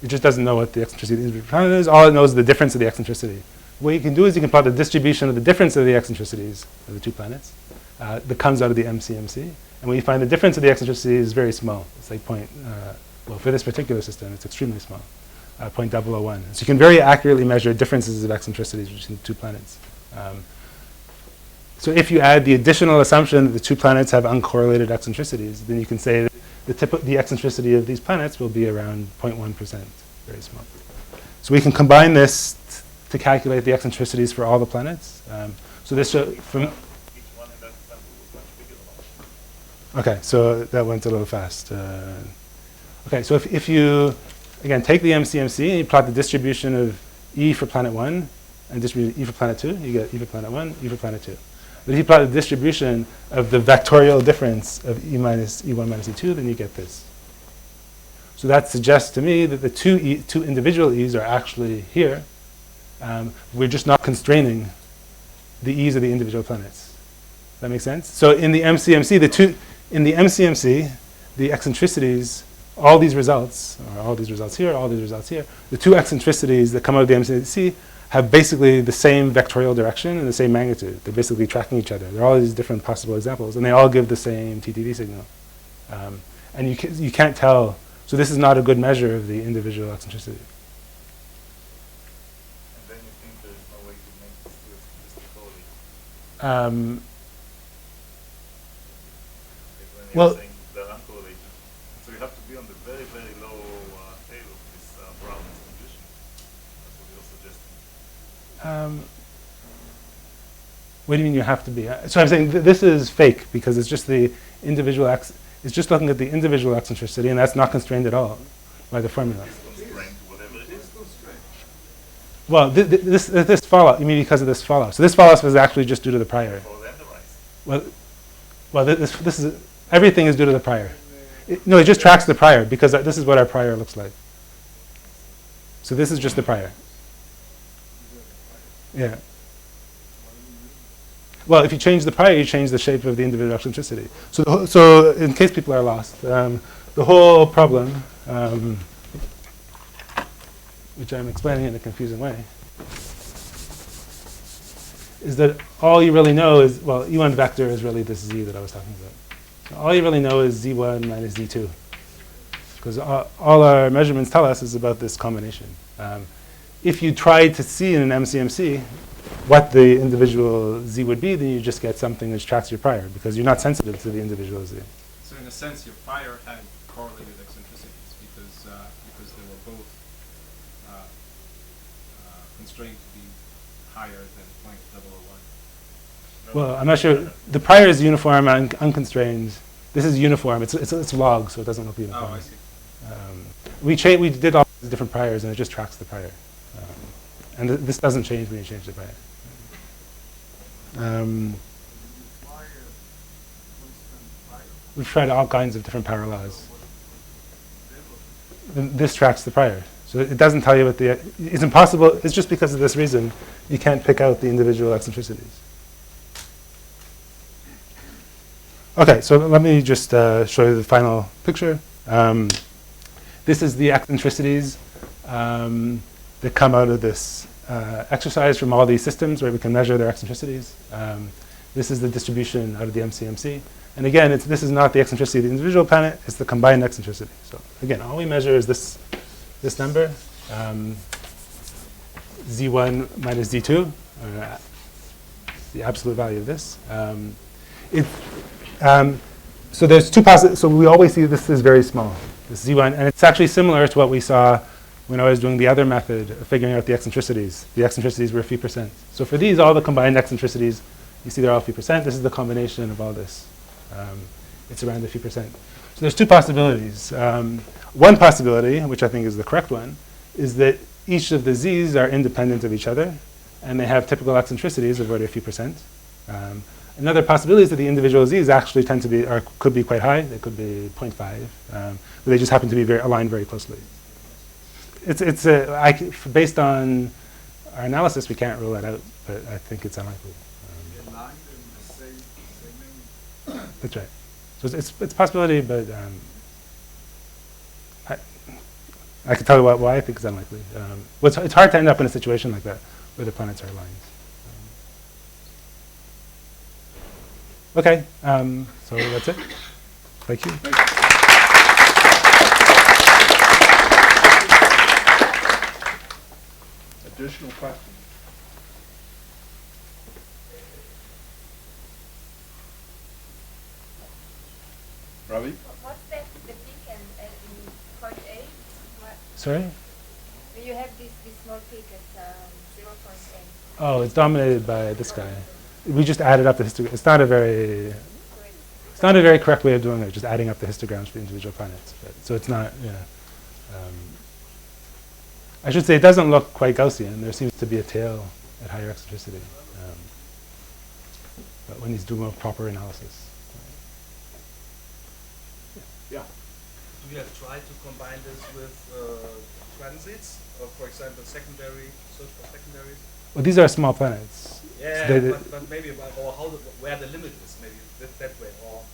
It just doesn't know what the eccentricity of the individual planet is. All it knows is the difference of the eccentricity. What you can do is you can plot the distribution of the difference of the eccentricities of the two planets that comes out of the MCMC. And when you find the difference of the eccentricity is very small. It's like well, for this particular system, it's extremely small, 0.001. So you can very accurately measure differences of eccentricities between the two planets. So if you add the additional assumption that the two planets have uncorrelated eccentricities, then you can say that the eccentricity of these planets will be around 0.1%, very small. So we can combine this to calculate the eccentricities for all the planets. So this from. Okay, so that went a little fast. Okay, so if you, again, take the MCMC and you plot the distribution of E for planet 1 and distribute E for planet 2, you get E for planet 1, E for planet 2. But if you plot the distribution of the vectorial difference of E minus E1 minus E2, then you get this. So that suggests to me that the two individual E's are actually here. We're just not constraining the E's of the individual planets. Does that make sense? So in the MCMC, the eccentricities, all these results, or all these results here, all these results here, the two eccentricities that come out of the MCMC have basically the same vectorial direction and the same magnitude. They're basically tracking each other. There are all these different possible examples, and they all give the same TTV signal. And you can't tell. So this is not a good measure of the individual eccentricity. And then you think there is no way to make this statistical? Well, saying they're uncorrelated. So you have to be on the very, very low tail of this Brown distribution. That's what you're suggesting. What do you mean you have to be? So I'm saying this is fake because it's just the individual it's just looking at the individual eccentricity, and that's not constrained at all by the formula. Constrained to whatever it is. Well, this fallout, you mean because of this fallout. So this fallout was actually just due to the prior. Well, this is, everything is due to the prior. No, it just tracks the prior because this is what our prior looks like. So this is just the prior. Yeah. Well, if you change the prior, you change the shape of the individual eccentricity. So in case people are lost, the whole problem, which I'm explaining in a confusing way, is that all you really know is, well, E1 vector is really this Z that I was talking about. So all you really know is Z1 minus Z2. Because all our measurements tell us is about this combination. If you tried to see in an MCMC, what the individual z would be, then you just get something which tracks your prior, because you're not sensitive to the individual z. So in a sense, your prior had correlated eccentricities because they were both constrained to be higher than 0.001. Well, I'm not sure. The prior is uniform and unconstrained. This is uniform. It's log, so it doesn't look uniform. Oh, I see. We did all these different priors, and it just tracks the prior. And this doesn't change when you change the prior. We've tried all kinds of different power laws. This tracks the prior. So it doesn't tell you what the, it's impossible, it's just because of this reason you can't pick out the individual eccentricities. Okay, so let me just show you the final picture. This is the eccentricities that come out of this exercise from all these systems where we can measure their eccentricities. This is the distribution out of the MCMC. And again, this is not the eccentricity of the individual planet, it's the combined eccentricity. So again, all we measure is this number, Z1 minus Z2, the absolute value of this. So there's two possibilities. So we always see this is very small, this Z1. And it's actually similar to what we saw when I was doing the other method of figuring out the eccentricities. The eccentricities were a few percent. So for these, all the combined eccentricities, you see they're all a few percent. This is the combination of all this. It's around a few percent. So there's two possibilities. One possibility, which I think is the correct one, is that each of the z's are independent of each other, and they have typical eccentricities of about a few percent. Another possibility is that the individual z's actually tend to be, or could be quite high. They could be 0.5, but they just happen to be aligned very closely. Based on our analysis, we can't rule that out, but I think it's unlikely. That's right. So it's a possibility, but I can tell you why I think it's unlikely. It's hard to end up in a situation like that where the planets are aligned. Okay, so that's it. Thank you. Additional questions? Ravi? What's that, the peak and in point A? Sorry? You have this small peak at 0.8. Oh, it's dominated by this guy. We just added up the histogram. It's not a very correct way of doing it, just adding up the histograms for the individual planets. So it's not, I should say it doesn't look quite Gaussian. There seems to be a tail at higher eccentricity. But when he's doing a proper analysis. Yeah. Do you have tried to combine this with transits, or for example, secondary, search for secondaries? Well, these are small planets. Yeah, So but maybe or where the limit is, maybe that way, or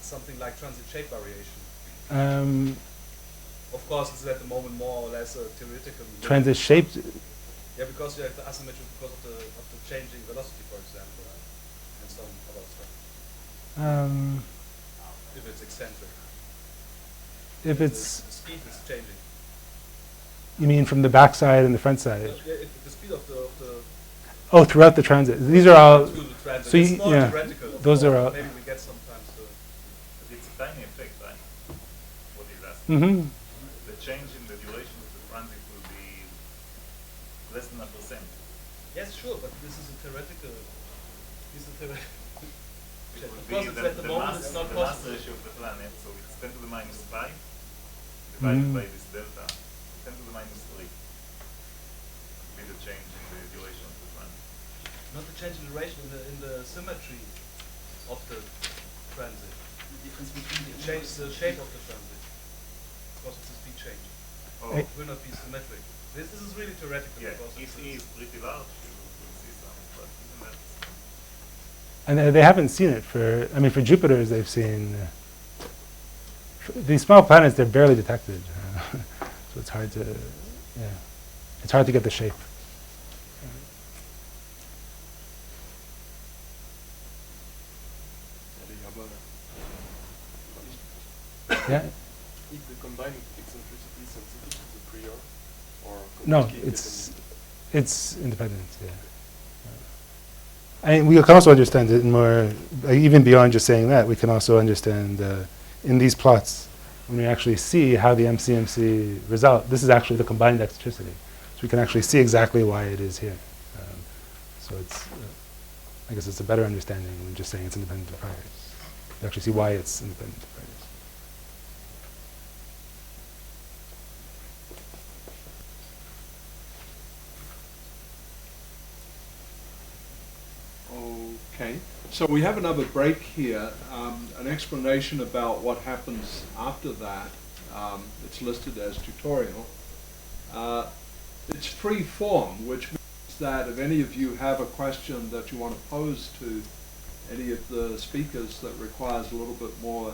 something like transit shape variation. Of course, it's at the moment more or less a theoretical limit. Transit shaped. Yeah, because you have the asymmetry because of the changing velocity, for example, and some other stuff. If it's eccentric. If it's, the speed is changing. you mean from the back side and the front side? Yeah, the speed of the Oh, throughout the transit. These are all. through the transit. So It's you, more yeah, theoretical. of those course. are all. Maybe we get sometimes But it's a tiny effect, right? What is that? Mm-hmm. The change in the duration of the transit will be less than 1%. Yes, sure, but this is a theoretical. It would Because be it's at the moment it's not the mass possible. ratio of the planet, so it's 10 to the minus 5 divided by this delta, 10 to the minus 3 would be the change in the duration of the planet. Not the change in duration in the symmetry of the transit. The difference between It changes the shape of the transit because of the speed change. Oh, It will not be symmetric. This is really theoretical. yeah, because if E is pretty large, you will see some, but even that. And they haven't seen it for, I mean, for Jupiter's, they've seen, these small planets, they're barely detected. So it's hard to, it's hard to get the shape. Yeah? Is the combining eccentricity sensitive to the prior or No, completely it's independent, yeah. And we can also understand it more, even beyond just saying that, we can also understand in these plots, when we actually see how the MCMC result, this is actually the combined eccentricity. So we can actually see exactly why it is here. So it's, I guess it's a better understanding than just saying it's independent of priors. You actually see why it's independent of priors. Okay, so we have another break here, an explanation about what happens after that. It's listed as tutorial. It's free form, which means that if any of you have a question that you want to pose to any of the speakers that requires a little bit more